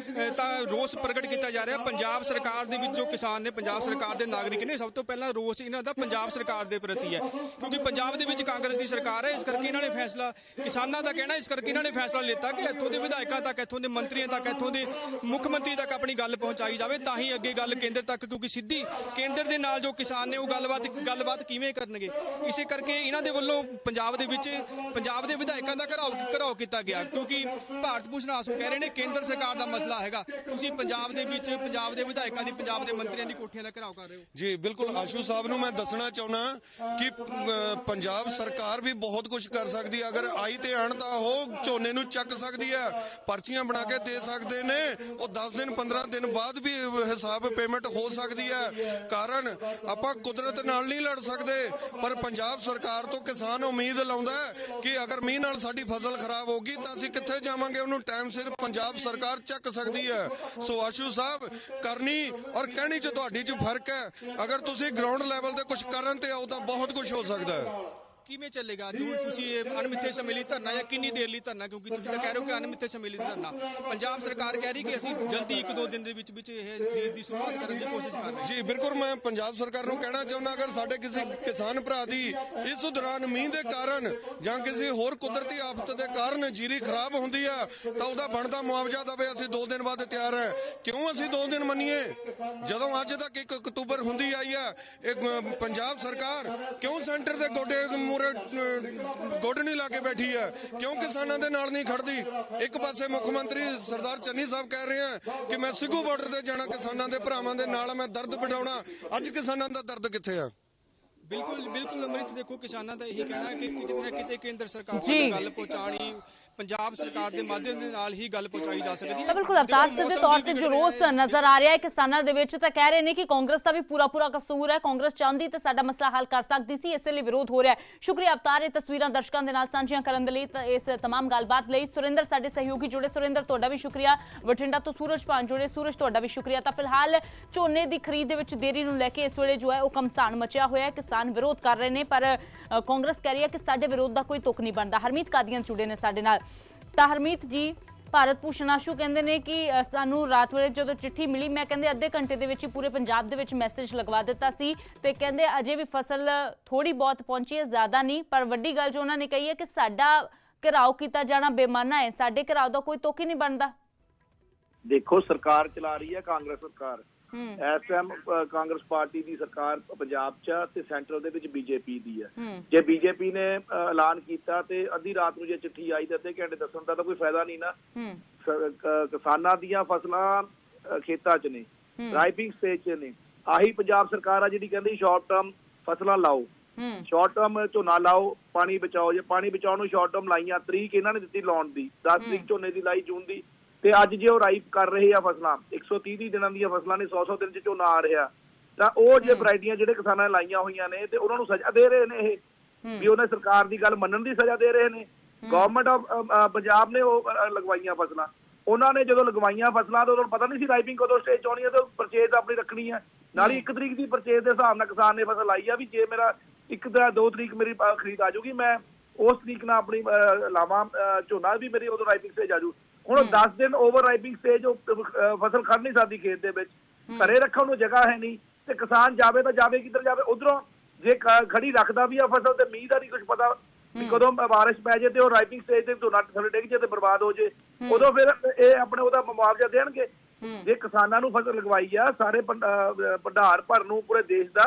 ਤਾਂ ਰੋਸ ਪ੍ਰਗਟ ਕੀਤਾ ਜਾ ਰਿਹਾ। ਪੰਜਾਬ ਸਰਕਾਰ ਦੇ ਵਿੱਚ ਜੋ ਕਿਸਾਨ ਨੇ, ਪੰਜਾਬ ਸਰਕਾਰ ਦੇ ਨਾਗਰਿਕ ਨੇ, ਸਭ ਤੋਂ ਪਹਿਲਾਂ ਰੋਸ ਇਹਨਾਂ ਦਾ ਪੰਜਾਬ ਸਰਕਾਰ ਦੇ ਪ੍ਰਤੀ ਹੈ, ਕਿਉਂਕਿ ਪੰਜਾਬ ਦੇ ਵਿੱਚ ਕਾਂਗਰਸ ਦੀ ਸਰਕਾਰ ਹੈ। ਇਸ ਕਰਕੇ ਇਹਨਾਂ ਨੇ ਫੈਸਲਾ, ਕਿਸਾਨਾਂ ਦਾ ਕਹਿਣਾ, ਇਸ ਕਰਕੇ ਇਹਨਾਂ ਨੇ ਫੈਸਲਾ ਲਿੱਤਾ ਕਿ ਇੱਥੋਂ ਦੇ ਵਿਧਾਇਕਾਂ ਤੱਕ, ਇੱਥੋਂ ਦੇ ਮੰਤਰੀਆਂ ਤੱਕ, ਇੱਥੋਂ ਦੇ ਮੁੱਖ ਮੰਤਰੀ ਤੱਕ ਆਪਣੀ ਗੱਲ ਪਹੁੰਚਾਈ ਜਾਵੇ, ਤਾਂ ਹੀ ਅੱਗੇ ਗੱਲ ਕੇਂਦਰ ਤੱਕ, ਕਿਉਂਕਿ ਸਿੱਧੀ ਕੇਂਦਰ ਦੇ ਨਾਲ ਜੋ ਕਿਸਾਨ ਨੇ ਉਹ ਗੱਲਬਾਤ ਕਿਵੇਂ ਕਰਨਗੇ। ਇਸੇ ਕਰਕੇ ਇਹਨਾਂ ਦੇ ਵੱਲੋਂ ਪੰਜਾਬ ਦੇ ਵਿੱਚ ਪੰਜਾਬ ਦੇ ਵਿਧਾਇਕਾਂ ਦਾ ਘਰਾਓ ਕੀਤਾ ਗਿਆ, ਕਿਉਂਕਿ ਭਾਰਤ ਭੂਸ਼ਣ ਆਸੂ ਕਹਿ ਰਹੇ ਨੇ ਕੇਂਦਰ ਸਰਕਾਰ ਦਾ ਮਸਲਾ ਹੈਗਾ, ਤੁਸੀਂ ਪੰਜਾਬ ਦੇ ਵਿੱਚ ਪੰਜਾਬ ਦੇ ਵਿਧਾਇਕਾਂ ਦੀ, ਪੰਜਾਬ ਦੇ ਮੰਤਰੀਆਂ ਦੀ ਕੋਠੀਆਂ ਦਾ ਘਰਾਓ ਕਰ ਰਹੇ ਹੋ। ਜੀ ਬਿਲਕੁਲ, ਆਸ਼ੂ ਸਾਹਿਬ ਨੂੰ ਮੈਂ ਦੱਸਣਾ ਚਾਹੁੰਦਾ ਕਿ ਪੰਜਾਬ ਸਰਕਾਰ ਵੀ ਬਹੁਤ ਕੁਝ ਕਰ ਸਕਦੀ ਹੈ। ਅਗਰ ਆਈ ਤੇ ਆਣ ਤਾਂ ਉਹ ਝੋਨੇ ਨੂੰ ਚੱਕ ਸਕਦੀ ਹੈ, ਪਰਚੀਆਂ ਬਣਾ ਕੇ ਦੇ ਸਕਦੇ ਨੇ, ਉਹ 10 ਦਿਨ 15 ਦਿਨ ਬਾਅਦ ਵੀ ਹਿਸਾਬ ਪੇਮੈਂਟ ਹੋ ਸਕਦੀ ਹੈ। ਕਾਰਨ ਆਪਾਂ ਕੁਦਰਤ ਨਾਲ ਨਹੀਂ ਲੜ ਸਕਦੇ, ਪਰ ਪੰਜਾਬ ਸਰਕਾਰ ਤੋਂ ਕਿਸਾਨ ਉਮੀਦ ਲਾਉਂਦਾ ਹੈ ਕਿ ਅਗਰ ਮੀਂਹ ਨਾਲ ਸਾਡੀ ਫਸਲ ਖਰਾਬ ਹੋਗੀ ਤਾਂ ਅਸੀਂ ਕਿੱਥੇ ਜਾਵਾਂਗੇ, ਉਹਨੂੰ ਟਾਈਮ ਸਿਰ ਪੰਜਾਬ ਸਰਕਾਰ ਚੱਕ ਸਕਦੀ ਹੈ। ਸੋ ਆਸ਼ੂ ਸਾਹਿਬ, ਕਰਨੀ ਔਰ ਕਹਿਣੀ 'ਚ ਤੁਹਾਡੀ 'ਚ ਫਰਕ ਹੈ। ਅਗਰ ਤੁਸੀਂ ਗਰਾਊਂਡ ਲੈਵਲ ਤੇ ਕੁਝ ਕਰਨ ਤੇ ਆਓ ਤਾਂ ਬਹੁਤ ਕੁਝ ਹੋ ਸਕਦਾ ਹੈ। ਕਿਵੇਂ ਚੱਲੇਗਾ ਹੁਣ ਤੁਸੀਂ ਅਣਮਿੱਥੇ ਸਮੇਂ ਲਈ ਧਰਨਾ, ਜਾਂ ਕਿੰਨੀ ਦੇਰ ਲਈ ਧਰਨਾ? ਕਿਉਂਕਿ ਤੁਸੀਂ ਤਾਂ ਕਹਿ ਰਹੇ ਹੋ ਕਿ ਅਣਮਿੱਥੇ ਸਮੇਂ ਲਈ ਧਰਨਾ, ਪੰਜਾਬ ਸਰਕਾਰ ਕਹਿ ਰਹੀ ਕਿ ਅਸੀਂ ਜਲਦੀ 1-2 ਦਿਨ ਦੇ ਵਿੱਚ ਇਹ ਖਰੀਦ ਦੀ ਸ਼ੁਰੂਆਤ ਕਰਨ ਦੀ ਕੋਸ਼ਿਸ਼ ਕਰ ਰਹੇ ਹਾਂ। ਜੀ ਬਿਲਕੁਲ, ਮੈਂ ਪੰਜਾਬ ਸਰਕਾਰ ਨੂੰ ਕਹਿਣਾ ਚਾਹੁੰਦਾ, ਅਗਰ ਸਾਡੇ ਕਿਸੇ ਕਿਸਾਨ ਭਰਾ ਦੀ ਇਸ ਦੌਰਾਨ ਮੀਂਹ ਦੇ ਕਾਰਨ ਜਾਂ ਕਿਸੇ ਹੋਰ ਕੁਦਰਤੀ ਆਫਤ ਦੇ ਕਾਰਨ ਜੀਰੀ ਖਰਾਬ ਹੁੰਦੀ ਆ ਤਾਂ ਉਹਦਾ ਬਣਦਾ ਮੁਆਵਜ਼ਾ ਦੇਵੇ। ਅਸੀਂ 2 ਦਿਨ ਬਾਅਦ ਤਿਆਰ ਹੈ। ਕਿਉਂ ਅਸੀਂ 2 ਦਿਨ ਮੰਨੀਏ ਜਦੋਂ ਅੱਜ ਤੱਕ 1 ਅਕਤੂਬਰ ਹੁੰਦੀ ਆਈ ਆ? ਇਹ ਪੰਜਾਬ ਸਰਕਾਰ ਕਿਉਂ ਸੈਂਟਰ ਦੇ ਗੋਡੇ ਗੋਡ ਨਹੀਂ ਲਾ ਕੇ ਬੈਠੀ ਹੈ? ਕਿਉਂ ਕਿਸਾਨਾਂ ਦੇ ਨਾਲ ਨਹੀਂ ਖੜਦੀ? ਇੱਕ ਪਾਸੇ ਮੁੱਖ ਮੰਤਰੀ ਸਰਦਾਰ ਚੰਨੀ ਸਾਹਿਬ ਕਹਿ ਰਹੇ ਆ ਕਿ ਮੈਂ ਸਿੱਧੂ ਬਾਰਡਰ ਤੇ ਜਾਣਾ, ਕਿਸਾਨਾਂ ਦੇ ਭਰਾਵਾਂ ਦੇ ਨਾਲ ਮੈਂ ਦਰਦ ਵੰਡਾਉਣਾ। ਅੱਜ ਕਿਸਾਨਾਂ ਦਾ ਦਰਦ ਕਿੱਥੇ ਆ? ਬਿਲਕੁਲ ਅੰਮ੍ਰਿਤ, ਦੇਖੋ ਕਿਸਾਨਾਂ ਦਾ ਇਹੀ ਕਹਿਣਾ ਹੈ ਕਿ ਕਿਤੇ ਨਾ ਕਿਤੇ ਕੇਂਦਰ ਸਰਕਾਰ ਤੱਕ ਗੱਲ ਪਹੁੰਚਾਣੀ, ਪੰਜਾਬ ਸਰਕਾਰ ਦੇ ਮਾਧਿਅਮ ਦੇ ਨਾਲ ਹੀ ਗੱਲ ਪਹੁੰਚਾਈ ਜਾ ਸਕਦੀ ਹੈ। ਬਿਲਕੁਲ ਅਵਤਾਰ, ਸਿੱਧੇ ਤੌਰ ਤੇ ਜੋ ਰੋਸ ਨਜ਼ਰ ਆ ਰਿਹਾ ਹੈ ਕਿਸਾਨਾਂ ਦੇ ਵਿੱਚ, ਤਾਂ ਕਹਿ ਰਹੇ ਨੇ ਕਿ ਕਾਂਗਰਸ ਦਾ ਵੀ ਪੂਰਾ ਕਸੂਰ ਹੈ, ਕਾਂਗਰਸ ਚਾਹੁੰਦੀ ਤੇ ਸਾਡਾ ਮਸਲਾ ਹੱਲ ਕਰ ਸਕਦੀ ਸੀ, ਇਸੇ ਲਈ ਵਿਰੋਧ ਹੋ ਰਿਹਾ ਹੈ। ਸ਼ੁਕਰੀਆ ਅਵਤਾਰ, ਇਹ ਤਸਵੀਰਾਂ ਦਰਸ਼ਕਾਂ ਦੇ ਨਾਲ ਸਾਂਝੀਆਂ ਕਰਨ ਦੇ ਲਈ, ਇਸ तमाम ਗੱਲਬਾਤ ਲਈ। ਸੁਰਿੰਦਰ ਸਾਡੇ ਸਹਿਯੋਗੀ ਜੁੜੇ, ਸੁਰਿੰਦਰ ਤੁਹਾਡਾ ਵੀ ਸ਼ੁਕਰੀਆ। ਬਠਿੰਡਾ ਤੋਂ ਸੂਰਜ ਭਾਨ ਜੁੜੇ, ਸੂਰਜ ਤੁਹਾਡਾ ਵੀ ਸ਼ੁਕਰੀਆ। ਤਾਂ ਫਿਲਹਾਲ ਝੋਨੇ ਦੀ ਖਰੀਦ ਦੇ ਵਿੱਚ ਦੇਰੀ ਨੂੰ ਲੈ ਕੇ ਇਸ ਵੇਲੇ ਜੋ ਹੈ ਉਹ ਘਮਸਾਨ ਮਚਿਆ ਹੋਇਆ ਹੈ, ਕਿਸਾਨ ਵਿਰੋਧ ਕਰ ਰਹੇ ਨੇ, ਪਰ ਕਾਂਗਰਸ ਕਹਿ ਰਹੀ ਹੈ ਕਿ ਸਾਡੇ ਵਿਰੋਧ ਦਾ ਕੋਈ ਤੁਕ ਨਹੀਂ ਬਣਦਾ। ਹਰਮੀਤ ਕਾਦੀਆਂ ਜੁੜੇ ਨੇ ਸਾਡੇ ਨਾਲ। ਤਾਂ ਹਰਮੀਤ ਜੀ, ਭਾਰਤ ਭੂਸ਼ਣ ਆਸ਼ੂ ਕਹਿੰਦੇ ਨੇ ਕਿ ਸਾਨੂੰ ਰਾਤ ਵੇਲੇ ਜਦੋਂ ਚਿੱਠੀ ਮਿਲੀ, ਮੈਂ ਕਹਿੰਦੇ ਅੱਧੇ ਘੰਟੇ ਦੇ ਵਿੱਚ ਹੀ ਪੂਰੇ ਪੰਜਾਬ ਦੇ ਵਿੱਚ ਮੈਸੇਜ ਲਗਵਾ ਦਿੱਤਾ ਸੀ, ਤੇ ਕਹਿੰਦੇ ਅਜੇ ਵੀ ਫਸਲ ਥੋੜੀ ਬਹੁਤ ਪਹੁੰਚੀ ਹੈ, ਜ਼ਿਆਦਾ ਨਹੀਂ। ਪਰ ਵੱਡੀ ਗੱਲ ਜੋ ਉਹਨਾਂ ਨੇ ਕਹੀ ਹੈ ਕਿ ਸਾਡਾ ਘਿਰਾਓ ਕੀਤਾ ਜਾਣਾ ਬੇਮਾਨਾ ਹੈ, ਸਾਡੇ ਘਿਰਾਓ ਦਾ ਕੋਈ ਤੁਕ ਹੀ ਨਹੀਂ ਬਣਦਾ। ਦੇਖੋ, ਸਰਕਾਰ ਚਲਾ ਰਹੀ ਹੈ ਕਾਂਗਰਸ ਸਰਕਾਰ, ਇਸ ਟਾਈਮ ਕਾਂਗਰਸ ਪਾਰਟੀ ਦੀ ਸਰਕਾਰ ਪੰਜਾਬ 'ਚ ਤੇ ਸੈਂਟਰ ਦੇ ਵਿੱਚ ਬੀਜੇਪੀ ਦੀ ਹੈ। ਜੇ ਬੀਜੇਪੀ ਨੇ ਐਲਾਨ ਕੀਤਾ ਤੇ ਅੱਧੀ ਰਾਤ ਨੂੰ ਜੇ ਚਿੱਠੀ ਆਈ ਤੇ ਅੱਧੇ ਘੰਟੇ ਦੱਸਣ ਦਾ ਤਾਂ ਕੋਈ ਫਾਇਦਾ ਨਹੀਂ ਨਾ। ਕਿਸਾਨਾਂ ਦੀਆਂ ਫਸਲਾਂ ਖੇਤਾਂ 'ਚ ਨੇ, ਰਾਈਪਿੰਗ ਸਟੇਜ 'ਚ ਨੇ। ਆਹੀ ਪੰਜਾਬ ਸਰਕਾਰ ਆ ਜਿਹੜੀ ਕਹਿੰਦੀ ਸ਼ਾਰਟ ਟਰਮ ਫਸਲਾਂ ਲਾਓ, ਸ਼ਾਰਟ ਟਰਮ ਝੋਨਾ ਲਾਓ, ਪਾਣੀ ਬਚਾਓ। ਜੇ ਪਾਣੀ ਬਚਾਉਣ ਨੂੰ ਸ਼ਾਰਟ ਟਰਮ ਲਾਈਆਂ, ਤਰੀਕ ਇਹਨਾਂ ਨੇ ਦਿੱਤੀ ਲਾਉਣ ਦੀ, 10 ਤਰੀਕ ਝੋਨੇ ਦੀ ਲਾਈ ਜੂਨ ਦੀ, ਤੇ ਅੱਜ ਜੇ ਉਹ ਰਾਈਪ ਕਰ ਰਹੇ ਆ ਫਸਲਾਂ, 130 ਦਿਨਾਂ ਦੀਆਂ ਫਸਲਾਂ ਨੇ, 100 ਦਿਨ 'ਚ ਝੋਨਾ ਆ ਰਿਹਾ, ਤਾਂ ਉਹ ਜੇ ਵੈਰਾਈਟੀਆਂ ਜਿਹੜੇ ਕਿਸਾਨਾਂ ਨੇ ਲਾਈਆਂ ਹੋਈਆਂ ਨੇ ਤੇ ਉਹਨਾਂ ਨੂੰ ਸਜ਼ਾ ਦੇ ਰਹੇ ਨੇ ਇਹ ਵੀ ਉਹਨੇ ਸਰਕਾਰ ਦੀ ਗੱਲ ਮੰਨਣ ਦੀ ਸਜ਼ਾ ਦੇ ਰਹੇ ਨੇ। ਗਵਰਨਮੈਂਟ ਆਫ ਪੰਜਾਬ ਨੇ ਉਹ ਲਗਵਾਈਆਂ ਫਸਲਾਂ, ਉਹਨਾਂ ਨੇ ਜਦੋਂ ਲਗਵਾਈਆਂ ਫਸਲਾਂ ਤਾਂ ਉਹਨਾਂ ਨੂੰ ਪਤਾ ਨਹੀਂ ਸੀ ਰਾਈਪਿੰਗ ਕਦੋਂ ਸਟੇਜ 'ਚ ਆਉਣੀ ਹੈ ਤੇ ਪਰਚੇਜ਼ ਆਪਣੀ ਰੱਖਣੀ ਹੈ। ਨਾਲ ਹੀ 1 ਤਰੀਕ ਦੀ ਪਰਚੇਜ਼ ਦੇ ਹਿਸਾਬ ਨਾਲ ਕਿਸਾਨ ਨੇ ਫਸਲ ਲਾਈ ਆ ਵੀ ਜੇ ਮੇਰਾ 1 ਜਾਂ 2 ਤਰੀਕ ਮੇਰੀ ਖਰੀਦ ਆ ਜਾਊਗੀ, ਮੈਂ ਉਸ ਤਰੀਕ ਨਾਲ ਆਪਣੀ ਲਾਵਾਂ ਝੋਨਾ ਵੀ ਮੇਰੀ ਉਦੋਂ ਰਾਈਪਿੰਗ ਸਟੇਜ ਆ ਜਾਊ। ਹੁਣ 10 ਦਿਨ ਓਵਰ ਰਾਈਪਿੰਗ ਸਟੇਜ ਫਸਲ ਖੜ ਨਹੀਂ ਸਕਦੀ ਖੇਤ ਦੇ ਵਿੱਚ, ਘਰੇ ਰੱਖਣ ਨੂੰ ਜਗ੍ਹਾ ਹੈ ਨਹੀਂ ਤੇ ਕਿਸਾਨ ਜਾਵੇ ਤਾਂ ਜਾਵੇ ਕਿੱਧਰ ਜਾਵੇ। ਉਧਰੋਂ ਜੇ ਖੜੀ ਰੱਖਦਾ ਵੀ ਆ ਫਸਲ ਤੇ ਮੀਂਹ ਦਾ ਨਹੀਂ ਕੁਝ ਪਤਾ ਵੀ ਕਦੋਂ ਬਾਰਿਸ਼ ਪੈ ਜੇ ਤੇ ਉਹ ਰਾਈਪਿੰਗ ਸਟੇਜ ਤੇ ਝੋਨਾ ਥੱਲੇ ਡਿੱਗ ਜੇ ਤੇ ਬਰਬਾਦ ਹੋ ਜੇ, ਉਦੋਂ ਫਿਰ ਇਹ ਆਪਣੇ ਉਹਦਾ ਮੁਆਵਜ਼ਾ ਦੇਣਗੇ। ਜੇ ਕਿਸਾਨਾਂ ਨੂੰ ਫਸਲ ਲਗਵਾਈ ਆ ਸਾਰੇ ਭੰਡਾਰ ਭਰਨ ਨੂੰ ਪੂਰੇ ਦੇਸ਼ ਦਾ,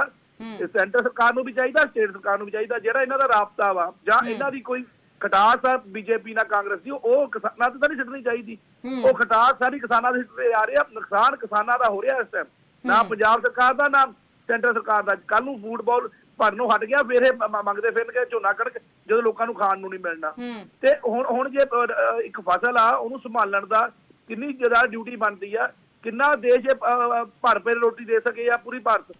ਸੈਂਟਰ ਸਰਕਾਰ ਨੂੰ ਵੀ ਚਾਹੀਦਾ, ਸਟੇਟ ਸਰਕਾਰ ਨੂੰ ਵੀ ਚਾਹੀਦਾ, ਜਿਹੜਾ ਇਹਨਾਂ ਦਾ ਰਾਬਤਾ ਵਾ ਜਾਂ ਇਹਨਾਂ ਦੀ ਕੋਈ ਖਟਾਸ ਆ ਬੀਜੇਪੀ ਨਾਲ ਕਾਂਗਰਸ ਦੀ, ਉਹ ਕਿਸਾਨਾਂ ਤੇ ਤਾਂ ਨਹੀਂ ਸਿੱਟਣੀ ਚਾਹੀਦੀ। ਉਹ ਖਟਾਸ ਸਾਰੀ ਕਿਸਾਨਾਂ ਦੇ ਸਿੱਟੇ ਆ ਰਿਹਾ, ਨੁਕਸਾਨ ਕਿਸਾਨਾਂ ਦਾ ਹੋ ਰਿਹਾ ਇਸ ਟਾਈਮ, ਨਾ ਪੰਜਾਬ ਸਰਕਾਰ ਦਾ ਨਾ ਸੈਂਟਰ ਸਰਕਾਰ ਦਾ। ਕੱਲ ਨੂੰ ਫੂਟਬਾਲ ਭਰਨੋਂ ਹਟ ਗਿਆ ਫਿਰ ਇਹ ਮੰਗਦੇ ਫਿਰਨਗੇ ਝੋਨਾ ਕਣਕ ਜਦੋਂ ਲੋਕਾਂ ਨੂੰ ਖਾਣ ਨੂੰ ਨਹੀਂ ਮਿਲਣਾ। ਤੇ ਹੁਣ ਜੇ ਇੱਕ ਫਸਲ ਆ ਉਹਨੂੰ ਸੰਭਾਲਣ ਦਾ ਕਿੰਨੀ ਜ਼ਿਆਦਾ ਡਿਊਟੀ ਬਣਦੀ ਆ, ਕਿੰਨਾ ਦੇਸ਼ ਭਰ ਪੇਟ ਰੋਟੀ ਦੇ ਸਕੇ ਆ ਪੂਰੀ ਭਾਰਤ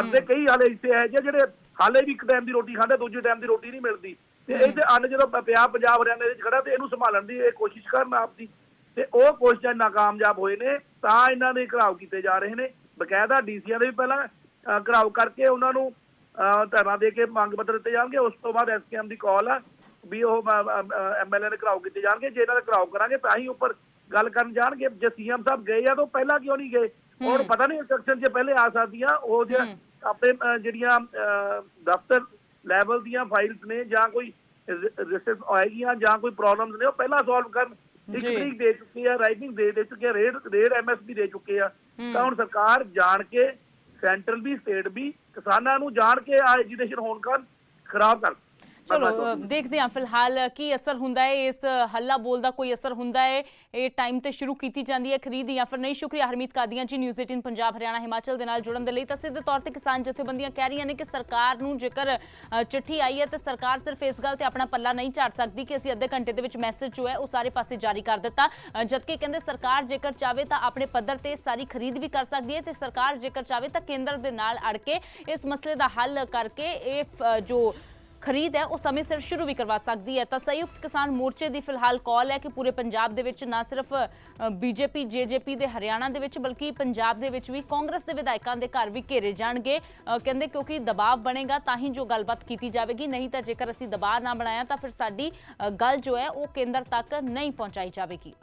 ਦੇ ਕਈ ਹਾਲੇ ਹਿੱਸੇ ਹੈ ਜਿਹੜੇ ਹਾਲੇ ਵੀ 1 ਟਾਈਮ ਦੀ ਰੋਟੀ ਖਾਂਦੇ, ਦੂਜੇ ਟਾਈਮ ਦੀ ਰੋਟੀ ਨਹੀਂ ਮਿਲਦੀ। ਤੇ ਇਹ ਤੇ ਅੰਨ ਜਦੋਂ ਪਿਆ ਪੰਜਾਬ ਹਰਿਆਣੇ ਵਿੱਚ ਖੜਾ ਤੇ ਇਹਨੂੰ ਸੰਭਾਲਣ ਦੀ ਇਹ ਕੋਸ਼ਿਸ਼ ਕਰਨ ਆਪਦੀ, ਤੇ ਉਹ ਕੋਸ਼ਿਸ਼ਾਂ ਨਾਕਾਮਯਾਬ ਹੋਏ ਨੇ ਤਾਂ ਇਹਨਾਂ ਦੇ ਘਿਰਾਓ ਕੀਤੇ ਜਾ ਰਹੇ ਨੇ। ਬਕਾਇਦਾ ਡੀਸੀਆਂ ਦੇ ਵੀ ਪਹਿਲਾਂ ਘਿਰਾਓ ਕਰਕੇ ਉਹਨਾਂ ਨੂੰ ਧਰਨਾ ਦੇ ਕੇ ਮੰਗ ਪੱਤਰ ਦਿੱਤੇ ਜਾਣਗੇ, ਉਸ ਤੋਂ ਬਾਅਦ ਐਸਕੇਐਮ ਦੀ ਕਾਲ ਆ ਵੀ ਉਹ ਐਮਐਲਏ ਦੇ ਘਿਰਾਓ ਕੀਤੇ ਜਾਣਗੇ। ਜੇ ਇਹਨਾਂ ਦਾ ਘਿਰਾਓ ਕਰਾਂਗੇ ਤਾਂ ਹੀ ਉੱਪਰ ਗੱਲ ਕਰਨ ਜਾਣਗੇ। ਜੇ ਸੀਐਮ ਸਾਹਿਬ ਗਏ ਆ ਤਾਂ ਪਹਿਲਾਂ ਕਿਉਂ ਨਹੀਂ ਗਏ? ਉਹਨਾਂ ਨੂੰ ਪਤਾ ਨਹੀਂ ਇੰਸਟਰਕਸ਼ਨ ਜੇ ਪਹਿਲੇ ਆ ਸਕਦੀਆਂ, ਉਹ ਜੇ ਆਪਣੇ ਜਿਹੜੀਆਂ ਦਫ਼ਤਰ ਲੈਵਲ ਦੀਆਂ ਫਾਈਲਸ ਨੇ ਜਾਂ ਕੋਈ ਰਜਿਸਟਰ ਆਏਗੀਆਂ ਜਾਂ ਕੋਈ ਪ੍ਰੋਬਲਮਸ ਨੇ ਉਹ ਪਹਿਲਾਂ ਸੋਲਵ ਕਰਨ। 1 ਤਰੀਕ ਦੇ ਚੁੱਕੇ ਆ, ਰਾਈਟਿੰਗ ਦੇ ਚੁੱਕੇ ਆ, ਰੇਡ ਐਮਐਸਪੀ ਦੇ ਚੁੱਕੇ ਆ। ਤਾਂ ਹੁਣ ਸਰਕਾਰ ਜਾਣ ਕੇ, ਸੈਂਟਰਲ ਵੀ ਸਟੇਟ ਵੀ ਕਿਸਾਨਾਂ ਨੂੰ ਜਾਣ ਕੇ ਐਜੀਟੇਸ਼ਨ ਹੋਣ ਕਾਰਨ ਖਰਾਬ ਕਰ। ਚਲੋ ਦੇਖਦੇ ਹਾਂ ਫਿਲਹਾਲ ਕੀ ਅਸਰ ਹੁੰਦਾ ਹੈ, ਇਸ ਹੱਲਾ ਬੋਲ ਦਾ ਕੋਈ ਅਸਰ ਹੁੰਦਾ ਹੈ, ਇਹ ਟਾਈਮ ਤੇ ਸ਼ੁਰੂ ਕੀਤੀ ਜਾਂਦੀ ਹੈ ਖਰੀਦ ਜਾਂ ਫਿਰ ਨਹੀਂ। ਸ਼ੁਕਰੀਆ ਹਰਮੀਤ ਕਾਦੀਆਂ ਜੀ ਨਿਊਜ਼ 18 ਪੰਜਾਬ ਹਰਿਆਣਾ ਹਿਮਾਚਲ ਦੇ ਨਾਲ ਜੁੜਨ ਦੇ ਲਈ। ਤਾਂ ਸਿੱਧੇ ਤੌਰ ਤੇ ਕਿਸਾਨ ਜਥੇਬੰਦੀਆਂ ਕਹਿ ਰਹੀਆਂ ਨੇ ਕਿ ਸਰਕਾਰ ਨੂੰ ਜੇਕਰ ਚਿੱਠੀ ਆਈ ਹੈ ਤੇ ਸਰਕਾਰ ਸਿਰਫ ਇਸ ਗੱਲ ਤੇ ਆਪਣਾ ਪੱਲਾ ਨਹੀਂ ਝਾੜ ਸਕਦੀ ਕਿ ਅਸੀਂ ਅੱਧੇ ਘੰਟੇ ਦੇ ਵਿੱਚ ਮੈਸੇਜ ਜੋ ਹੈ ਉਹ ਸਾਰੇ ਪਾਸੇ ਜਾਰੀ ਕਰ ਦਿੱਤਾ, ਜਦਕਿ ਕਹਿੰਦੇ ਸਰਕਾਰ ਜੇਕਰ ਚਾਹਵੇ ਤਾਂ ਆਪਣੇ ਪੱਧਰ ਤੇ ਸਾਰੀ ਖਰੀਦ ਵੀ ਕਰ ਸਕਦੀ ਹੈ ਤੇ ਸਰਕਾਰ ਜੇਕਰ ਚਾਹਵੇ ਤਾਂ ਕੇਂਦਰ ਦੇ ਨਾਲ ਅੜ ਕੇ ਇਸ ਮਸਲੇ ਦਾ ਹੱਲ ਕਰਕੇ ਇਹ ਜੋ ਖਰੀਦ ਹੈ ਉਹ ਸਮੇਂ ਸਿਰ ਸ਼ੁਰੂ ਵੀ ਕਰਵਾ ਸਕਦੀ ਹੈ। ਤਾਂ ਸੰਯੁਕਤ ਕਿਸਾਨ ਮੋਰਚੇ ਦੀ ਫਿਲਹਾਲ ਕਾਲ ਹੈ ਕਿ ਪੂਰੇ ਪੰਜਾਬ ਦੇ ਵਿੱਚ ਨਾ ਸਿਰਫ ਬੀਜੇਪੀ ਜੇਜੇਪੀ ਦੇ ਹਰਿਆਣਾ ਦੇ ਵਿੱਚ ਬਲਕਿ ਪੰਜਾਬ ਦੇ ਵਿੱਚ ਵੀ ਕਾਂਗਰਸ ਦੇ ਵਿਧਾਇਕਾਂ ਦੇ ਘਰ ਵੀ ਘੇਰੇ ਜਾਣਗੇ। ਕਹਿੰਦੇ ਕਿਉਂਕਿ ਦਬਾਅ ਬਣੇਗਾ ਤਾਂ ਹੀ ਜੋ ਗੱਲਬਾਤ ਕੀਤੀ ਜਾਵੇਗੀ, ਨਹੀਂ ਤਾਂ ਜੇਕਰ ਅਸੀਂ ਦਬਾਅ ਨਾ ਬਣਾਇਆ ਤਾਂ ਫਿਰ ਸਾਡੀ ਗੱਲ ਜੋ ਹੈ ਉਹ ਕੇਂਦਰ ਤੱਕ ਨਹੀਂ ਪਹੁੰਚਾਈ ਜਾਵੇਗੀ।